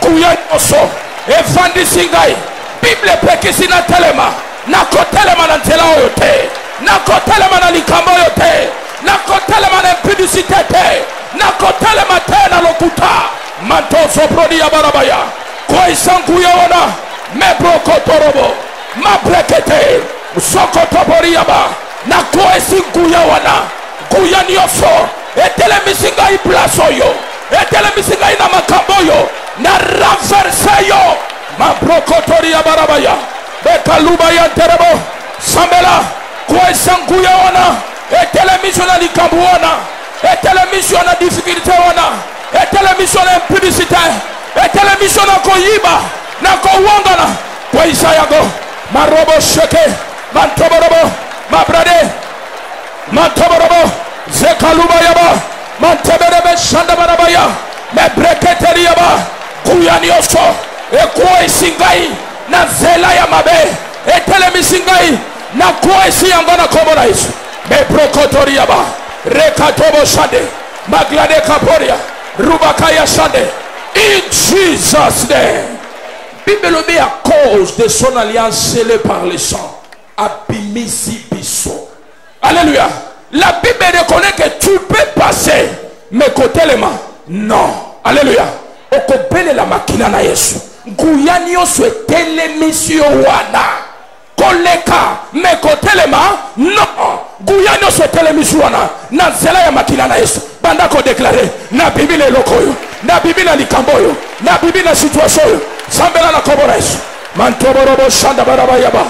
Nguyanyo so. Evandi singai. Bible pekisi na telema. Nako telema na ntela oyote. Nako telema na likambo yote. Nako telema na impudicité te. Nakotelema tena lokuta. Mantoso prodi ya barabaya. Kwa isangu ya wana. Mebroko torobo. Mabrekete. Soko topori ya ba. Na kwa isangu ya wana. Kuya nyoso. Etele misinga i plaso yo. Etele misinga i na makambo yo. Na renverse yo. Mabroko tori ya barabaya. Bekaluba ya terebo. Sambela. Kwa isangu ya wana. Etele misona ni kambu wana. Et télémission à difficulté et télémission à impudicité et télémission à koyiba na kowangana kwa isayago marobo sheke mantoborobo mabrade mantoborobo zekaluba yaba manteberebe shanda barabaya mebreketeri yaba kuyanioso e kwa isingai na zela ya mabe e telemisingai na kwa isi yangona komo na isu mebrokotori yaba Rekatobo shade, maglade kaporia, rubakaya shade. In Jesus' name. Bible obéit à cause de son alliance scellée par le sang. Abimisi biso. Alléluia. La Bible reconnaît que tu peux passer, mais côté les mains, non. Alléluia. Okobele la makina na Yesu. Nguyanio souhaite l'émission wana. Koleka, mais côté les mains, non. Guyano so telemiswana na zela ya makina na Yesu banda ko déclarer na bibile lokoyo na bibile likamboyo na bibile situation sambela na kobo na Yesu mantoborobo shanda baraba yaba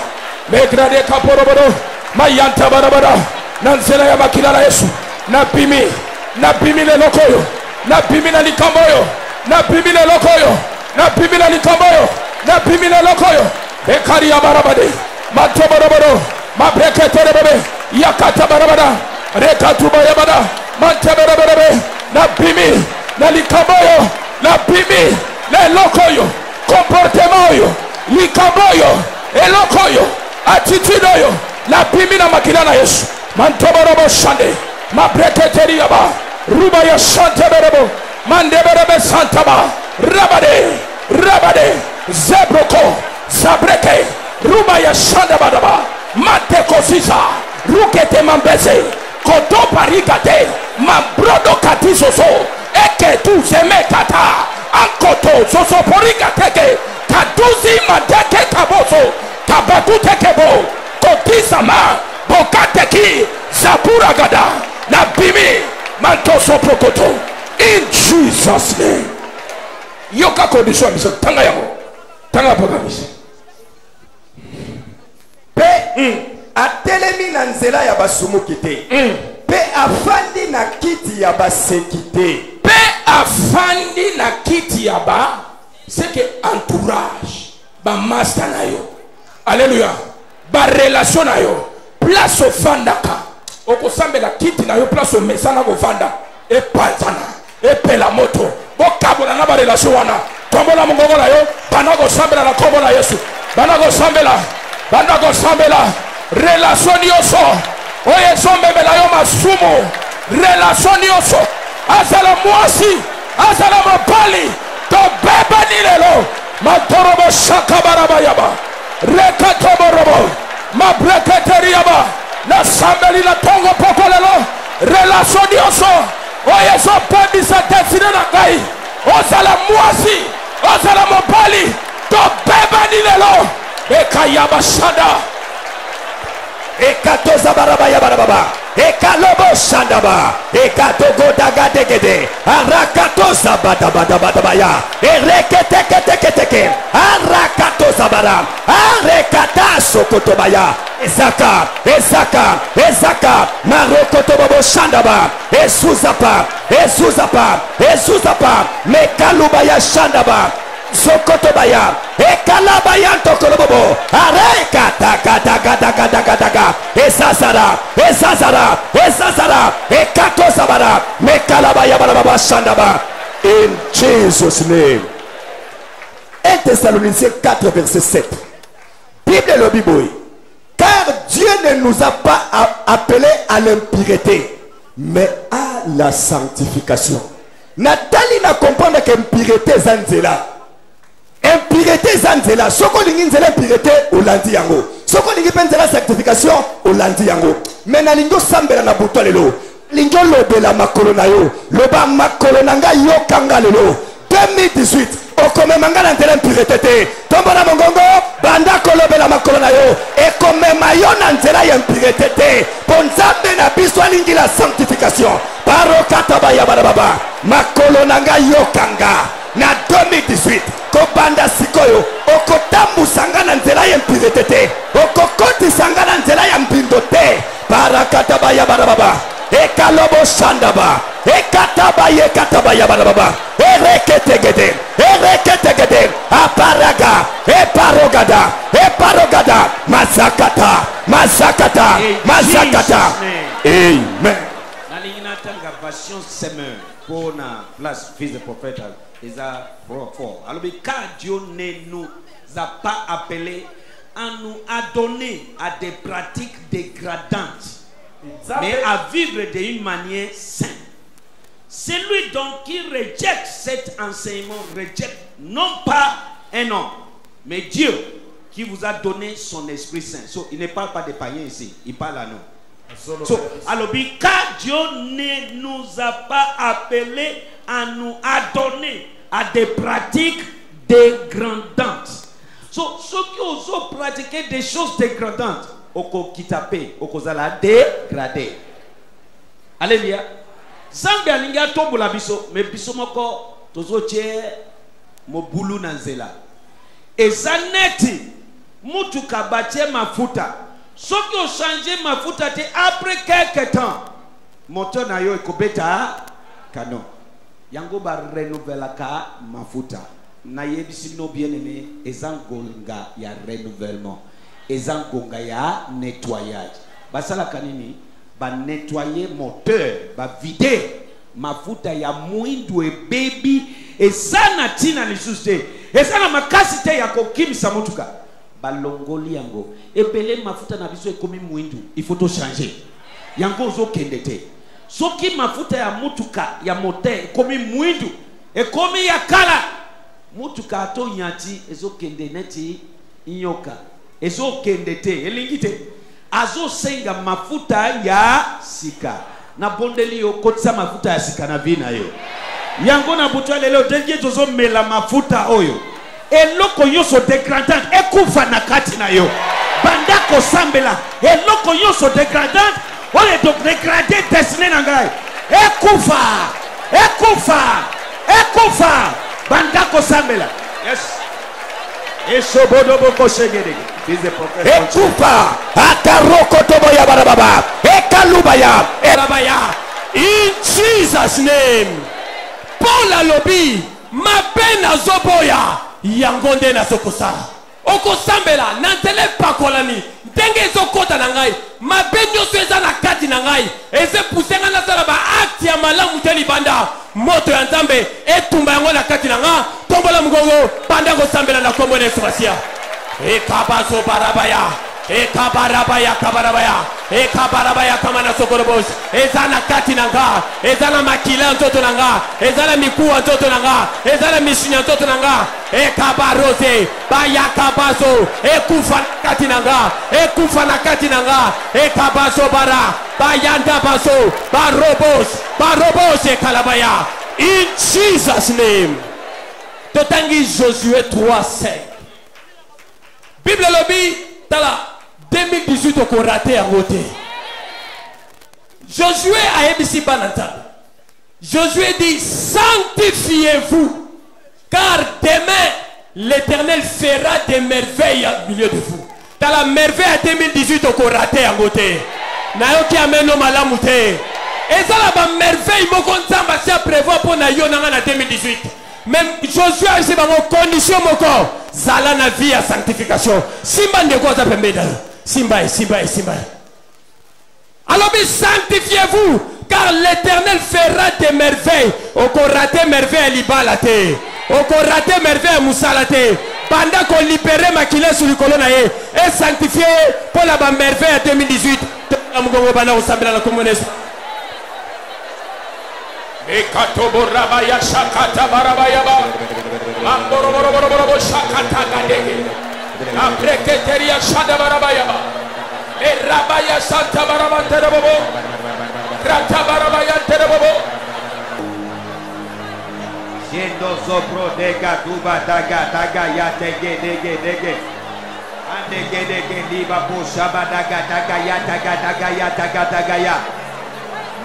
megrade kaporoboro mayanta barabara na zela ya makina na Yesu na bibile lokoyo na bibile likamboyo na bibile lokoyo na bibile likamboyo na bibile lokoyo ekari ya barabade Matoboroboro, Mabreketerebe, Yakata Barabada, Rekatuba Yabada, Manteberebe, Nabimi, Nalikaboyo, Nabimi, Nelokoyo, Comportemoyo, Likaboyo, Elokoyo, Attitude, Nabimi na Makilana Yesu, Mantoborobo Shande, Mabreketeriaba, Rubaya Santeberebo, Mandeberebe Santaba, Rabade, Zebroko, Zabreke, Rubaya Shandabadaba, Mate Kosiza, Rukete Mambeze, Koto Parigate, Mambrodo Katisoso, Eke tu Zemekata, Ankoto, Soso Porigateke, Kaduzi Mandeke Kaboso, Kabakutekebo, Kotisama, Bokateki, Zapuragada, Nabimi, Mantoso Prokoto, in Jesus' name. Yoka condition, Mr. Tangayamo, Tangapogamis. Pe atelemi na nzela ya basumuki te. Pe afandi na kiti ya baseki te. Pe afandi na kiti ya ba c'est que entourage ba master na yo. Alléluia. Ba relation na yo. Place ofandaka. Okosambela kiti na yo place o mesana go vanda. E panzana. E pela moto. Bokabona na ba relation wana. Tombola mongongo na yo. Banako sambela na kombo na Yesu. Banako sambela relation yoso oye sombebela yo masumu relation yoso azala mwasi azala mopali to beba ni lelo matorobo shakabaraba yaba rekatoborobo mabreketeri yaba na sambeli na tongo poko lelo relation yoso oye so pebisa desine na ngai ozala mwasi ozala mopali to beba ni lelo ekayaba shada Ekato zabaraba yabaraba, ekalobo shandaba, ekato godaga degede, arakato zabadabadabadabaya, ereketeketeke, arakato zabara, arekata sokotobaya, ezaka, marokotobobo shandaba, ezuzapa, mekalubaya shandaba, Sokotobaya, Ekalabaya Tokolobo, Arekata, Ezazara, Ekato Sabara, Mekalabaya Baraba Shandaba. In Jesus' name. 1 Thessaloniciens 4, verset 7. Bible le Bible. Car Dieu ne nous a pas appelés à l'impureté, mais à la sanctification. Nathalie n'a comprendre qu'impureté zanzela. Impureté zanzela. Soko lingi nzela impureté olandi yango. Soko lingi penzela sanctification olandi yango. Mena lingo sambela na buto lelo. Lingo lobela makolo na yo. Loba makolo nanga yo kanga lelo. 2018 okome mangana nzela impureté te. Tombo na mongongo banda kolobela makolo na yo. Ekome mayo na nzela ya impureté te. Ponzambe na biso lingi la sanctification. Barokata baya barababa. Makolo nanga yo kanga. Na 2018 kobanda sikoyo okotambu sangana nzela ya mpirete te okokoti sangana nzela ya mpindo te barakata baya barababa ekalobo shandaba ekataba ya barababa ereketegede eparogada mazakata amen. Nalinatanga version semeur pour na place fils de prophète. Alors, car Dieu ne nous a pas appelés à nous adonner à des pratiques dégradantes, mais à vivre d'une manière saine. Celui donc qui rejette cet enseignement rejette non pas un homme, mais Dieu qui vous a donné son Esprit Saint. So, il ne parle pas des païens ici, il parle à nous. So, alors, car Dieu ne nous a pas appelés à nous adonner à des pratiques dégradantes. So, ceux qui osent pratiquer des choses dégradantes, oko kitape, oko zala dégradé. Alléluia. Zambi alinga tombo la biso, mais biso moko tozo tie mo bulu nanzela. Ezaneti mutu kabatie mafuta. Ceux qui ont changé mafuta te après quelques temps, moto na yo ekobeta canon. Yango ba renouvelaka mafuta. Na yebisi no bien aimé ezangolga ya renouvellement. ezangonga ya nettoyage. Basala kanini ba nettoyer moteur, ba vider mafuta ya mwindu e baby esana tina lisuste. Esana makasi te ya kokimisa motuka. Balongoli yango. Ebele mafuta na biso ekomi mwindu. Il faut to changer. Yango zo kende te. Soki mafuta ya motuka ya moteur ekomi mwindu, ekomi ya kala. Motuka ato nyati ezo kende neti inyoka. Ezo kende te. Elingi te. Azo senga mafuta ya sika. Na bondeli yo kotisa mafuta ya sika na vina yo. Yango na butwa lelo dengie tozo mela mafuta oyo. Eloko yoso degradant ekufa na kati na yo. Bandako sambela. Eloko yoso degradant oye to degradé destiné na ngai. Ekufa. Ekufa. Ekufa. Bandako sambela. Yes. Esobodobo koshegede. Ekufa. Akaroko tobo ya barababa. Ekalubaya. Erabaya. In Jesus' name. Paul alobi. Ma pena zoboya. Yangonde na sokosa. Okosambela. Nantele pakolani. Denge zokota na ngai. Ma benyo sweza na kati na ngai. Eze pusenga na salaba. Akti ya malamu teli banda. Moto ya nzambe. Etumba yango na kati na nga. Tombola mgongo. Banda kosambela na kombo na esubasia. Ekabazo barabaya. Ekabarabaya kabarabaya. Ekabarabaya kamana sokorobos. Ezana kati nanga. Ezana makila nzoto nanga. Ezana mikuwa nzoto nanga. Ezana mishinya nzoto nanga. Ekabarose. Baya kabazo. Ekufa kati nanga. Ekufa na kati nanga. Ekabazo bara. Bayanda bazo. Barobos. Barobos ekalabaya. In Jesus' name. Totangi Josué 3:5. Bible lobby tala 2018 au raté à voter. Josué a ébissi bananta. Josué dit sanctifiez-vous car demain l'Éternel fera des merveilles au milieu de vous. Dans la merveille à 2018 au raté à voter. Nayoki ameno malamute. Et ça la merveille mon compte ça prévoit pour nayo nanga 2018. Même Josué a dit dans condition mon corps. Zala na vie à sanctification. Simba ne quoi ça pembeda. Simba. Alors sanctifiez-vous car l'Éternel fera des merveilles. Au raté merveille libalate. Au raté merveille moussalate. Pendant qu'on libérait makila sur le colonne et sanctifié pour la merveille à 2018. Amugongo bana osambela la communiste. Ekatobo rabaya shakata barabaya ba. Amboro boro shakata gadege. Abreketeria shada barabaya ba. E rabaya santa barabaya terebobo. Krata barabaya terebobo. Yendo zopro dega duba daga ya dege. Andege liba po shaba daga ya.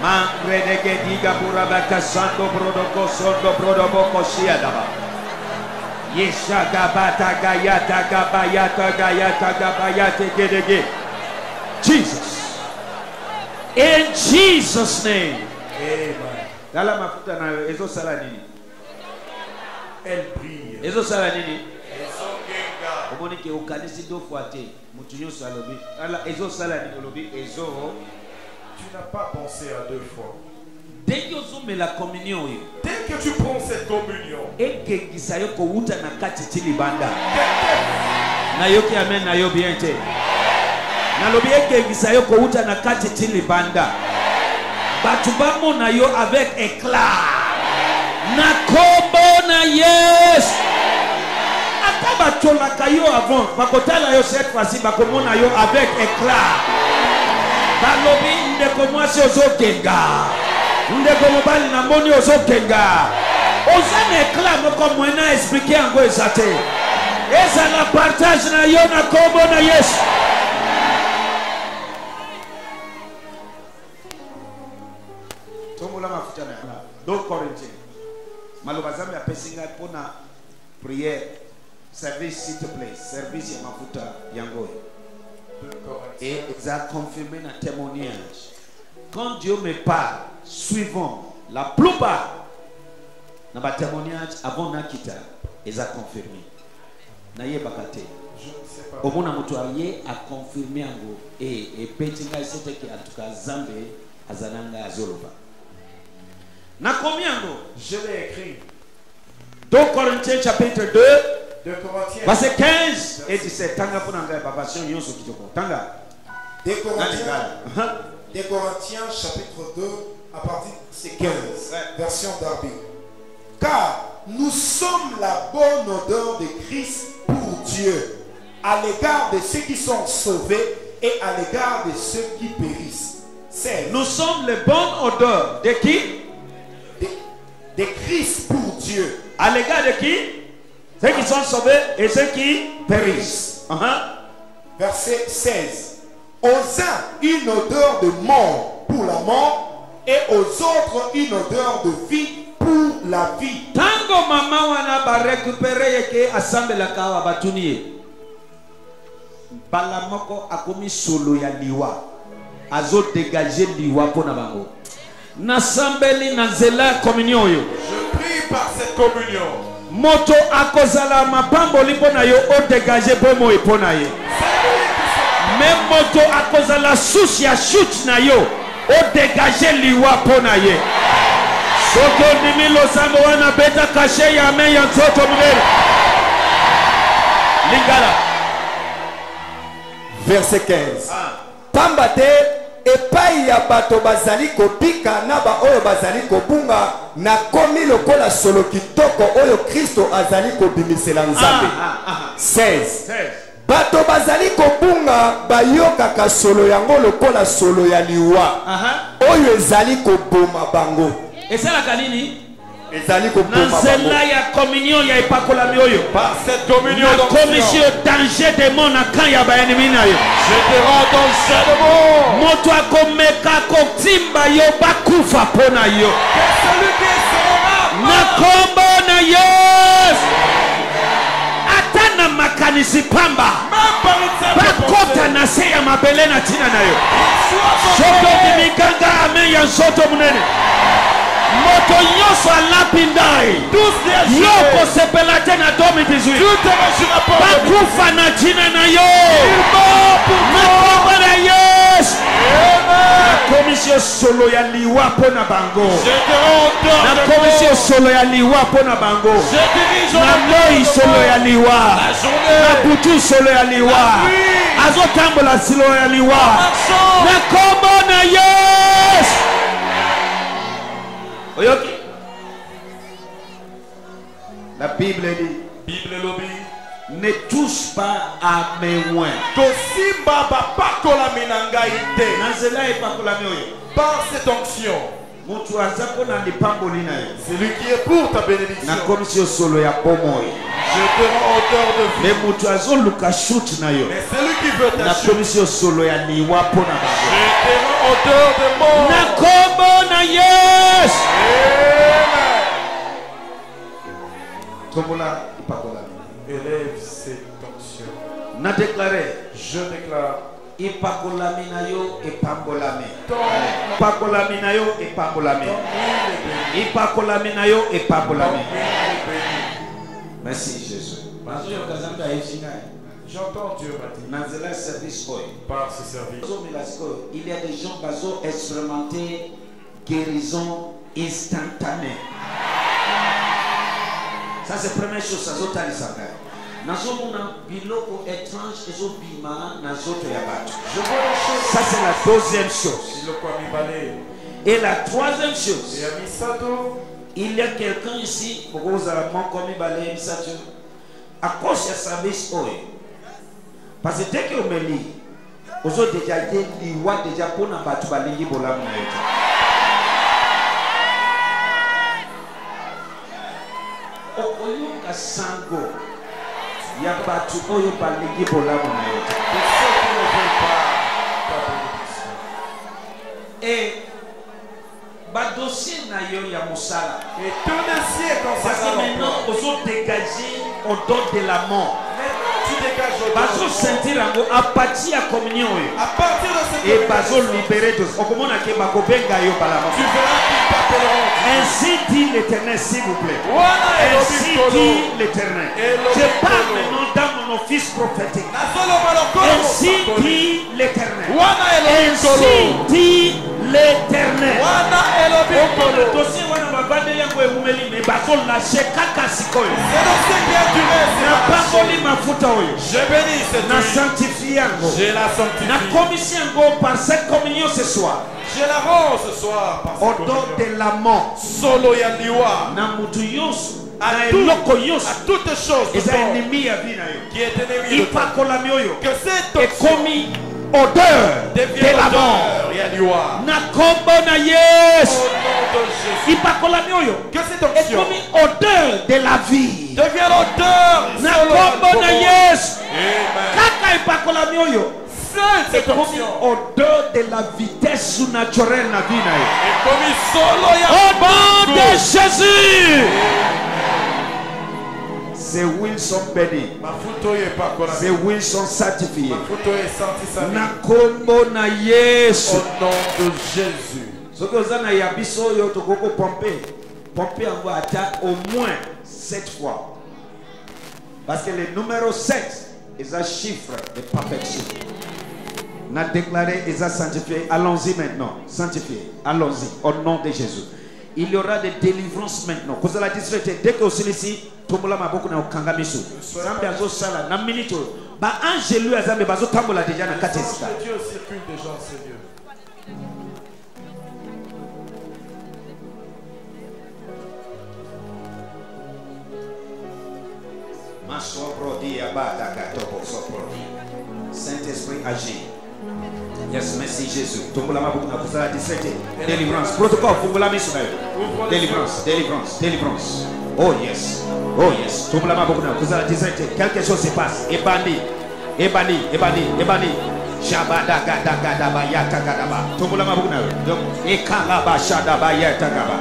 Mangre dege diga burabaka sando brodoko sondo brodoboko shiadaba. Yesha gabata gayata gabaya dege. Jesus. In Jesus' name. Amen. Dala mafuta na ezo sala nini? Elle brille. Ezo sala nini? Omoni ke ukanisi do fuate mutunyo salobi. Ala ezo sala nini olobi ezo. Tu n'as pas pensé à deux fois. Dès que tu prends cette communion, nayoki amen nayo bien te. Nalobi ekengisayo ko uta na kati tili banda. Batu bamona yo avec éclat. Na kombo na yes. Ata batolaka yo avant, bakotala yo cette fois-ci bakomona yo avec éclat. Balobi ndeko mwasi ozokenga. Ndeko mobali na mboni ozokenga. Ozane éclat moko mwena expliquer yango ezate. Eza na partage na yo na kombo na Yesu. Tomola mafuta na 2 Corinthiens. Malobazambe apesinga pona prière. Service s'il te plaît. Service ya mafuta yango. Et ça a confirmé un témoignage. Quand Dieu me parle, suivons la plupart dans le témoignage avant Nakita, ils ont confirmé. omona moto aye a confirmer yango et petinga c'était que en tout cas Zambe azananga azoloba na combien je l'ai écrit 2 Corinthiens chapitre 2 Corinthiens verset 15 et 17 tanga pona nga babation nyonso kitoko tanga 2 Corinthiens chapitre 2 à partir de 15 version Darby. Car nous sommes la bonne odeur de Christ pour Dieu à l'égard de ceux qui sont sauvés et à l'égard de ceux qui périssent. Nous sommes les bonnes odeurs de qui? De Christ pour Dieu. À l'égard de qui? Ceux qui sont sauvés et ceux qui périssent. Verset 16. Aux uns une odeur de mort pour la mort et aux autres une odeur de vie pour la vie. Tango mama wana ba récupérer yeke assemble la kawa batunie. Balamoko akomi solo ya liwa. Azo dégager liwa pona bango. Nasambeli na nzela communion yo. Je prie par cette communion. Moto akozala mapambo lipona yo o dégager bomo epona ye. Même moto akozala souci ya chute na yo o dégager liwa pona ye. Soko nimi losambo wana beta caché ya me ya nzoto mugere. Lingala. Verset 15. Pambate epai ya bato bazali kopika na ba oyo bazali kobunga na komi lokola solo kitoko oyo Kristo azali kobimisela Nzambe. 16. Bato bazali kobunga bayokaka solo yango lokola solo ya liwa oyo ezali koboma bango. Ezala kanini? Ezali koboma bango. Nzela ya communion ya epakolami oyo. Par cette communion na commission danger de mon na ya ba ennemi na yo. Je te rends ton serment. Moto akomeka kotimba yo bakufa pona yo. Celui qui sera na kombo na yes. Atana makanisi pamba. Bakota na se ya mabele na tina na yo. Soto dimikanga amen ya soto munene. Moto nyoso alapindai. Yoko sepelate na 2018. Bakufa na tina na yo. Na kombo na yes. Na commission solo ya liwa pona bango. Na commission solo ya liwa pona bango. Na moi solo ya liwa. Na butu solo ya liwa. Azo tambola solo ya liwa. Na kombo na yes. Oyoki. La Bible dit, ne touche pas à mes moins. Par cette onction, celui qui est pour ta bénédiction, je te rends auteur de vie. Mais celui qui veut ta chute, je te rends auteur de mort. Élève cette onction. Je déclare. Ipakolaminayo epambolame. Ipakolaminayo epambolame. Ipakolaminayo epambolame. Merci Jésus. J'entends Dieu m'a dit par ce service. Il y a des gens qui ont expérimenté guérison instantanée. Ça c'est la première chose. Ça c'est la deuxième chose. Et la troisième chose, il y a quelqu'un ici à cause de service. Parce que dès que vous me lisez, vous avez déjà dit déjà pour nous battre balingi bolam na yo. Okoyoka sango ya battu oyo balingi bolam na yo. Et ba dossier na yo ya musala. Et tout dossier parce que maintenant vous avez dégagé au don de la mort. Tu dégages bazo sentir yango apatia communion À partir de cette et bazo libérer tous okomona ke bakobenga yo balama. tu verras qu'ils t'appelleront. Ainsi dit l'Éternel, s'il vous plaît. Wana Ainsi Elohim dit Kolo. l'Éternel. Elohim Je parle Kolo. maintenant dans mon office prophétique. Nazoloba lokolo. Ainsi dit l'Éternel. Wana Elohim Ainsi Kolo. dit l'Éternel. Wana Elohim Kolo. dossier wana babande yango emumeli me bazolâche kaka sikoyo. C'est dans ce qui a duré. napangoli mafuta oyo Je bénis cette na nuit. sanctifie yango Je la sanctifie. na komisi yango par cette communion ce soir Je la rends ce soir. Par au don de la mort Solo ya liwa. na mutu yonso À na tout- eloko à yonso toutes choses eza ennemi ya vi na yo qui est ennemi de toi. ipakolami oyo Que cette option ekomi odeur de devienne la mort odeur ya liwa. na kombo na Au yesu nom de Jésus. ipakolami oyo Que cette option ekomi odeur de la vie devienne l'odeur. na solo ya kombo na Komo. yesu Amen. kaka ipakolami oyo Sainte cette ekomi option. odeur de la vitesse surnaturelle na vie na yo Et comme il solo ya au nom de Komo. jésus ces huiles sont bénies Mafuta oyo epakola. ces huiles sont sanctifiées Mafuta oyo esantisami. na kombo na yesu Au nom de Jésus. soki oza na ya biso oyo tokoki pompe yango ata au moins 7 fois parce que le numéro 7 est un chiffre de perfection n'a déclaré et sanctifié. Allons-y maintenant, sanctifié. Allons-y, au nom de Jésus. Il y aura des délivrances maintenant. Cause la disfrete, dès que vous êtes ici, tombola maboko na okangamiso. Zambe azo sala na minute. Ba angelu azambe bazo tambola déjà na katesika. Dieu circule déjà en ces lieux. Saint-Esprit agit. Yes, merci Jésus. Tombola maboko na kusala disfrete. Délivrance. Protocole, fongola miso na yo. Délivrance, délivrance, délivrance. Oh yes. Oh yes. Tombola maboko na kusala disfrete. Quelque chose se passe. Ebani. Ebani, ebani, ebani. Shabada gada gada ba ya takadaba. Tombola maboko na yo. Donc ekala ba shada ba ya takaba.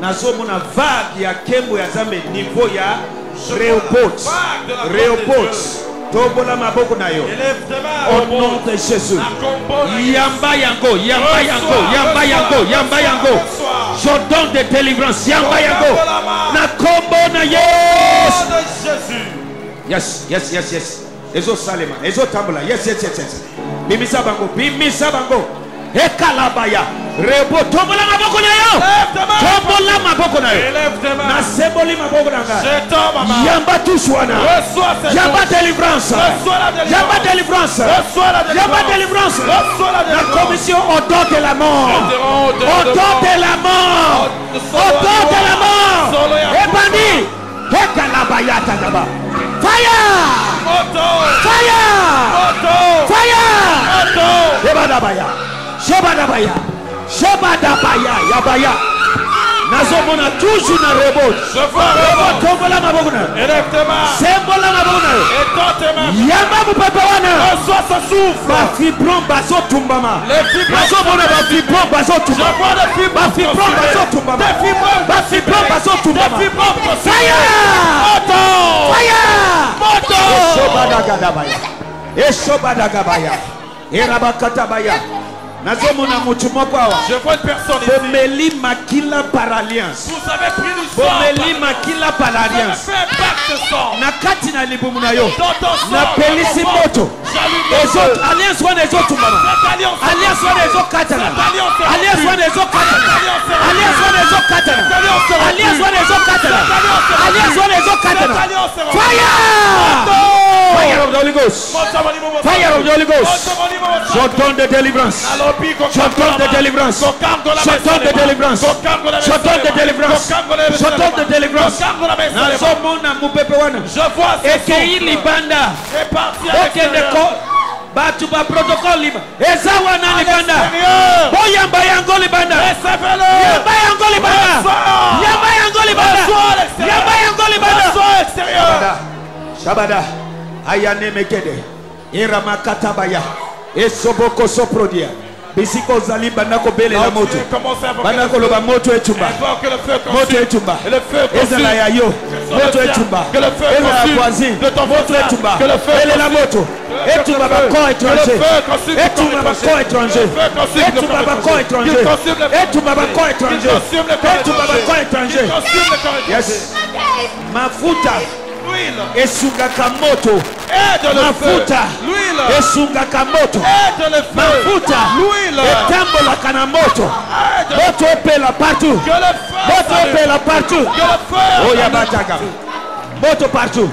Nazomona vague ya kembo ya Zambe niveau ya Rehoboth. Rehoboth. Tombola maboko na yo. Au nom de Jésus. Yamba yango, yamba yango, yamba yango, yamba yango. Je donne des délivrances. Yamba yango. Na kombo na yes. Yes, yes, yes, yes. Ezo salema, ezo tambola. Yes, yes, yes, yes. Bimisa bango, bimisa bango. Ekalabaya. Rebo tombola maboko na yo. Tombola maboko na yo. Na semboli maboko na nga. Yamba touchwana. Yamba délivrance. Yamba délivrance. Yamba délivrance. La commission au don de la mort. Au don de la mort. Au don de la mort. Ebani. Ekalabaya tagaba. Fire! Fire! Fire! Shebadabaya! Shebadabaya! Shebadabaya! Yabaya! Nazomona toujours na Rehoboth. Je vois Rehoboth. Tombola mabona. Élève tes mains. Sembola mabona. Étends tes mains. Yamba mupepe wana. Reçois ce souffle. Ba fibron bazo tumbama. Les fibres. Nazomona ba fibron bazo Je tumbama. vois des fibres. Ba fibron bazo tumbama. Des fibres. Ba fibron bazo tumbama. Des fibres. Fire! Moto. Fire! Moto. Eshobadagadabaya. Eshobadagabaya. Erabakatabaya. Nazomona mutu moko awa. Je vois une personne ici. Bomeli makila par alliance. Vous avez pris du sang. Bomeli makila par Vous avez alliance. fait un pacte de sang. Na kati na libumu na yo. Dans ton sang. Na pelisi moto. J'allume le Ezo feu. alliance wana ezo tumbama. Cette alliance. Alliance wana ezo katana. Cette alliance est Alliance wana ezo katana. Alliance wana ezo katana. Alliance wana ezo katana. Alliance wana ezo katana. Fire! Fire of the Holy Ghost. Fire of the Holy Ghost. Je donne de délivrance. Je donne de délivrance. Je donne de délivrance. Je donne de délivrance. Je donne de délivrance. Nazomona mupepe wana. Je vois Ekei libanda. c'est parti avec Okende ko batu ba protocole liba. Eza wana libanda. Boyamba yango libanda. Yamba yango libanda. Yamba yango libanda. Yamba yango libanda. Shabada. Ayane mekede. Iramakata baya. Esoboko soprodia. bisiko zali bandako bele la moto bandako loba moto etumba moto etumba ezala ya yo moto etumba ezala ya voisin moto etumba bele la moto etumba bako étranger etumba bako étranger etumba bako étranger etumba bako étranger etumba bako étranger. Yes, mafuta esungaka moto mafuta esungaka moto mafuta etambolaka na moto moto epela partout moto epela partout oya bataka moto partout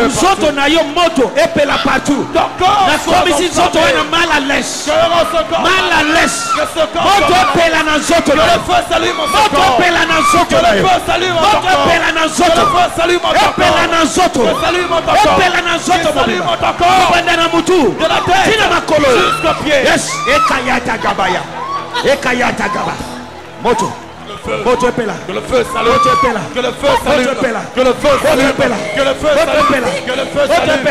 nzoto na yo moto epela partout na komisi nzoto wana mal à l'aise moto epela na nzoto na yo moto epela na nzoto na yo moto epela na nzoto epela na nzoto epela na nzoto mobima kobanda na mutu tina makolo yes ekayata gabaya moto moto epela que le feu s'allume, moto epela que le feu s'allume, que le feu s'allume, que le feu s'allume, que le feu s'allume, que le feu s'allume,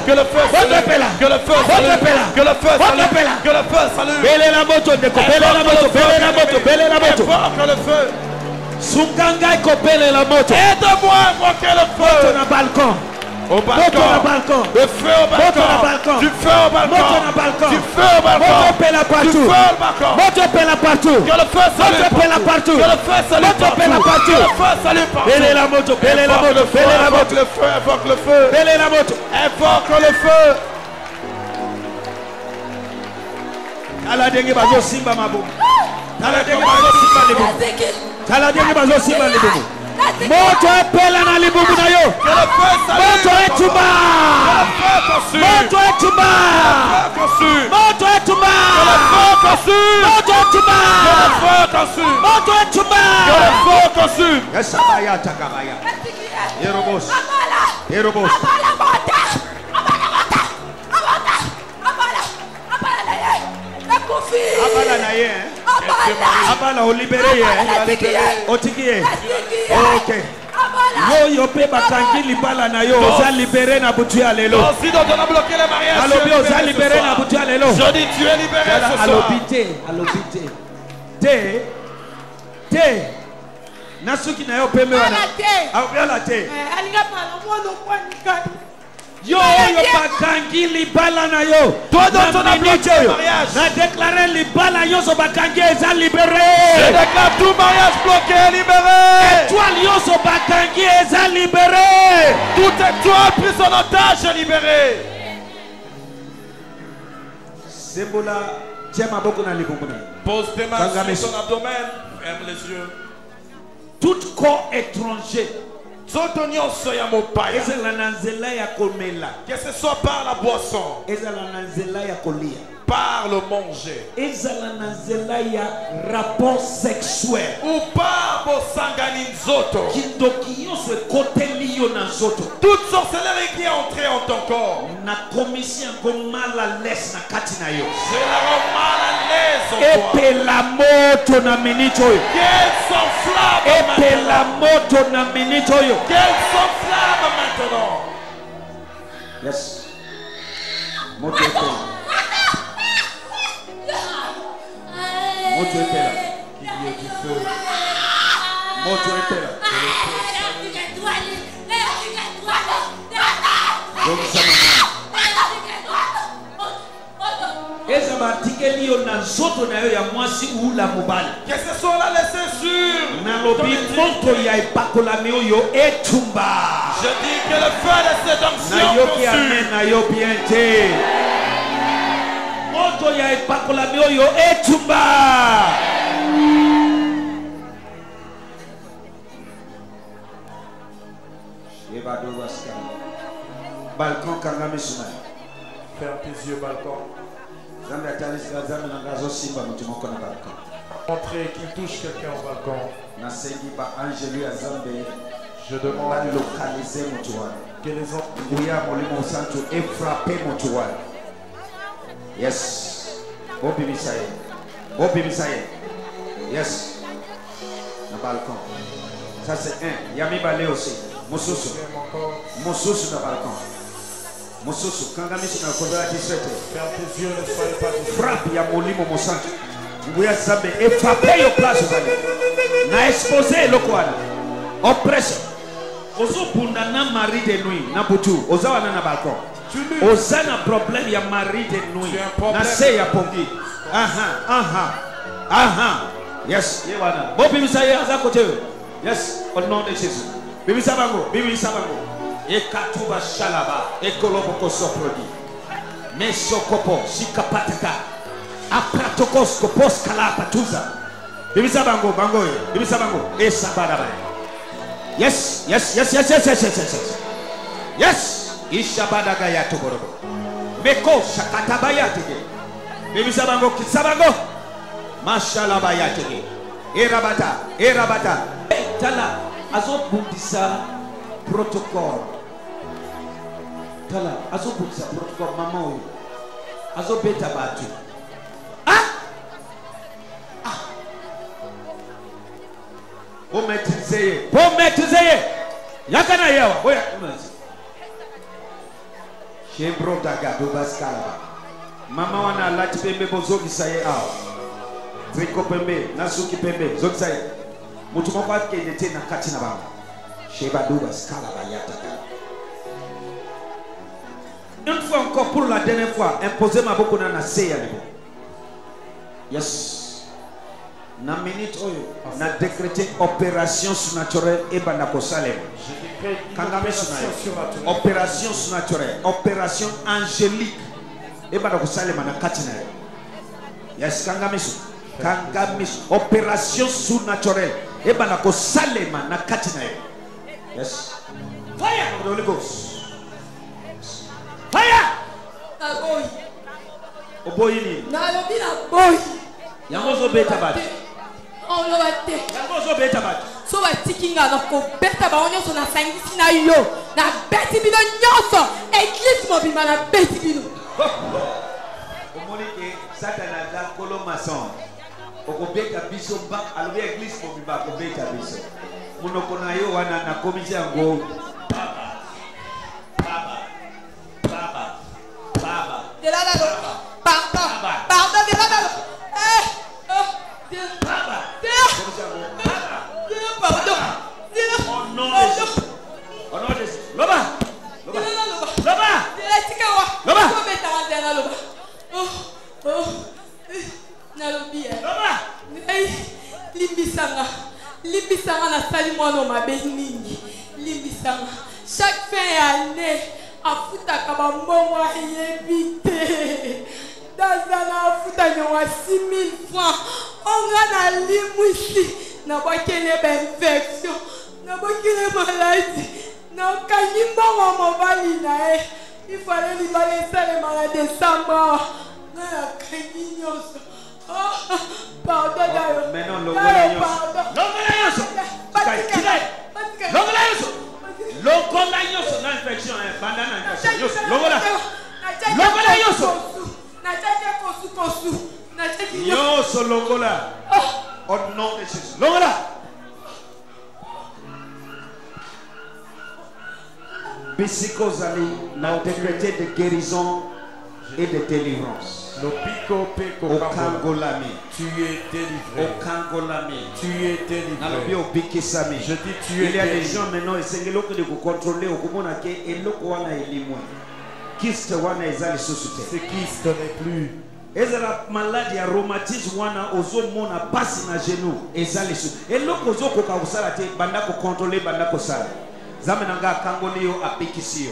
que le feu s'allume, que le feu s'allume, que le feu s'allume, que le feu s'allume. Bele la moto, bele la moto, bele la moto, bele la moto. Que le feu. Sunganga kopele la moto. Aide-moi à invoquer le feu. Moto na balcon. Au balcon. Le feu au balcon. Du feu au balcon. Du feu au balcon. Moto pela partout. Du feu au balcon. Moto pela partout. Que le feu s'allume. Moto pela partout. Que le feu s'allume. Moto pela partout. Que le feu s'allume partout. Bele la moto, bele la moto, bele la moto. Le feu, invoque le feu. Bele la moto. Invoque le feu. Tala denge bazo simba mabu. Tala denge bazo simba libu. Tala denge bazo simba libu. Moto epela na libumu na yo. Moto etumba. Moto etumba. Moto etumba. Moto etumba. Moto etumba. Yes, abaya takabaya. Yerobos. Yerobos. Abala na ye. Abala o libéré ye. Otikie. OK. Yo yo pe bakangi libala na yo oza libéré na butu ya lelo. Aussi donc on a bloqué les mariages. Alobi oza libéré na butu ya lelo. Je dis tu es libéré ce soir. Alobité. Te. Nasuki na yo pembe wana. Ala te. Alinga pala mwono kwa nikani. Yo bakangi libala na yo. Toi dans ton approche de mariage. Na déclaré libala yo so bakangi eza libéré. Je déclare tout mariage bloqué libéré. Étoile yo so bakangi eza libéré. Toute étoile prise en otage libérée. Sembola tiens maboko na libumu na. Pose tes mains sur ton abdomen. Ferme les yeux. Tout corps étranger. Que ce soit par la boisson, par le manger, rapport sexuel, ou par toute sorcellerie qui est entrée en ton corps, je la rends mal à l'aise en toi. Qu'elle s'enflamme maintenant. Yes. Moto epela. Moto epela. Il y a du feu. Moto epela. Que ce soit là laissé sur. Je dis que le feu de cette onction Balcon kangame sumai. Ferme tes yeux, balcon. Montrer qu'il touche quelqu'un au balcon. Je demande que les hommes et frapper mon. Yes. Bobi Misaye. Yes. Le balcon. Ça c'est un. Yami Balé aussi. Moussousou. Moussousou dans le balcon. Mososo, kangamisho na kodala disrete. Ferme tes yeux, ne soyez pas distraits. Frappe ya molimo mosantu. Nguya zambe et frappe yo place zali. Na exposer lokwana. Oppression. Ozo bunda na mari de nuit na butu. Ozawana na balcon. Ozana problème ya mari de nuit. Na se ya pongi. Yes, yewana. Bo bimisa ya za kote. Yes, au nom de Jésus. Bimisa bango, bimisa bango. Ekatuba shalaba, ekolobo kosoprodi. Mesokopo, sikapataka. Apratokos kopos kalapa tuza. Bimisa bango, bango, bimisa bango. Esabadaba. Yes. Yes. Ishabadaga ya toborobo. Meko shakatabaya tege. Bimisa bango, kisabango. Mashalaba ya tege. Erabata. Tala azobundisa protocole. Tala azobundisa protocole mama oyo. Azobeta batu. Pometizeye. Yakana yawa. Oya. Shebro daga do baskala. Mama wana lati pembe bozogi saye awa. Triko pembe, nasuki pembe, zogi saye. Mutu moko akende te na kati na bango. Sheba do baskala bayata. Une fois encore, pour la dernière fois, imposez ma boko na seya nebo. Yes. Na minute oyo na décréter opération surnaturelle et banako salem. Opération surnaturelle, opération angélique et banako salem na katina. Yes, kangamisu. Opération surnaturelle et banako salem na katina. Yes. Fire of the Holy Ghost. Fire. Naboy. Oboyini. Nalobi na boy. Yango zo beta bat. On lo bate. Yango zo beta bat. So batikinga na ko beta ba onyo so na sangisi na yo. Na beti bino nyoso. Église mobima na beti bino. Omoni ke Satana za kolo mason. Okobeta biso ba alobi église mobima ko beta biso. Munoko na yo wana na komisi yango. Baba. De la la. Pardon de la la. Limbisanga na sali mwana mabe mingi. Limbisanga chaque fin d'année afutaka bambongo ayebite. Dazana afuta nyowa 6,000 francs. Onga na limwisi na bakele infection. Na bakele maladie. Na kanyi mbongo mobali na e. Il fallait lui parler ça le mois de décembre. Na kanyi nyoso. Pardon d'ailleurs. Maintenant Longola nyoso. Longola nyoso na infection bandana infection. Longola nyoso. Nyoso Longola. Au nom de Jésus. Longola. Bisikosali na décrété de guérison et de délivrance. Au Kangolami. Tu es délivré. Au Kangolami. Tu es délivré. Je dis tu es. Il y a des gens maintenant et c'est que de contrôler au commun que et le wana elimwe. Kiste wana ezali société. Ce kiste n'est plus. Ezala maladie ya rhumatisme wana ozomona pasi na genou ezali su. Et le kozo ko ka usala te banda ko contrôler banda ko sala. Zame nanga kangoli yo apikisi yo.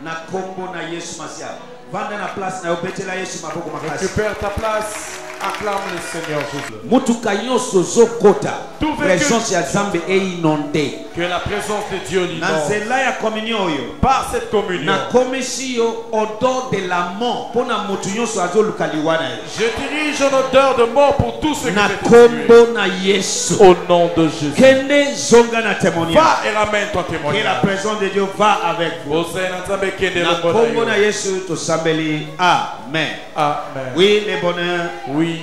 Na kombo na Yesu Masia. Vanda na place na obetela Yesu maboko makasi. Récupère ta place. Acclame le Seigneur Jésus. Mutuka nyonso zokota. Présence ya Zambe est inondée. Que la présence de Dieu l'inonde. Na nzela ya communion yo. Par cette communion. Na komisi yo odeur de la mort pona mutu nyonso azoluka liwana. Je dirige une odeur de mort pour tous ceux qui na kombo na Yesu. Au nom de Jésus. Kende zonga na témoignage. Va et ramène ton témoignage. Que la présence de Dieu va avec vous. Na kombo na Yesu to sambeli. Amen. Amen. Oui, les bonheurs. Oui.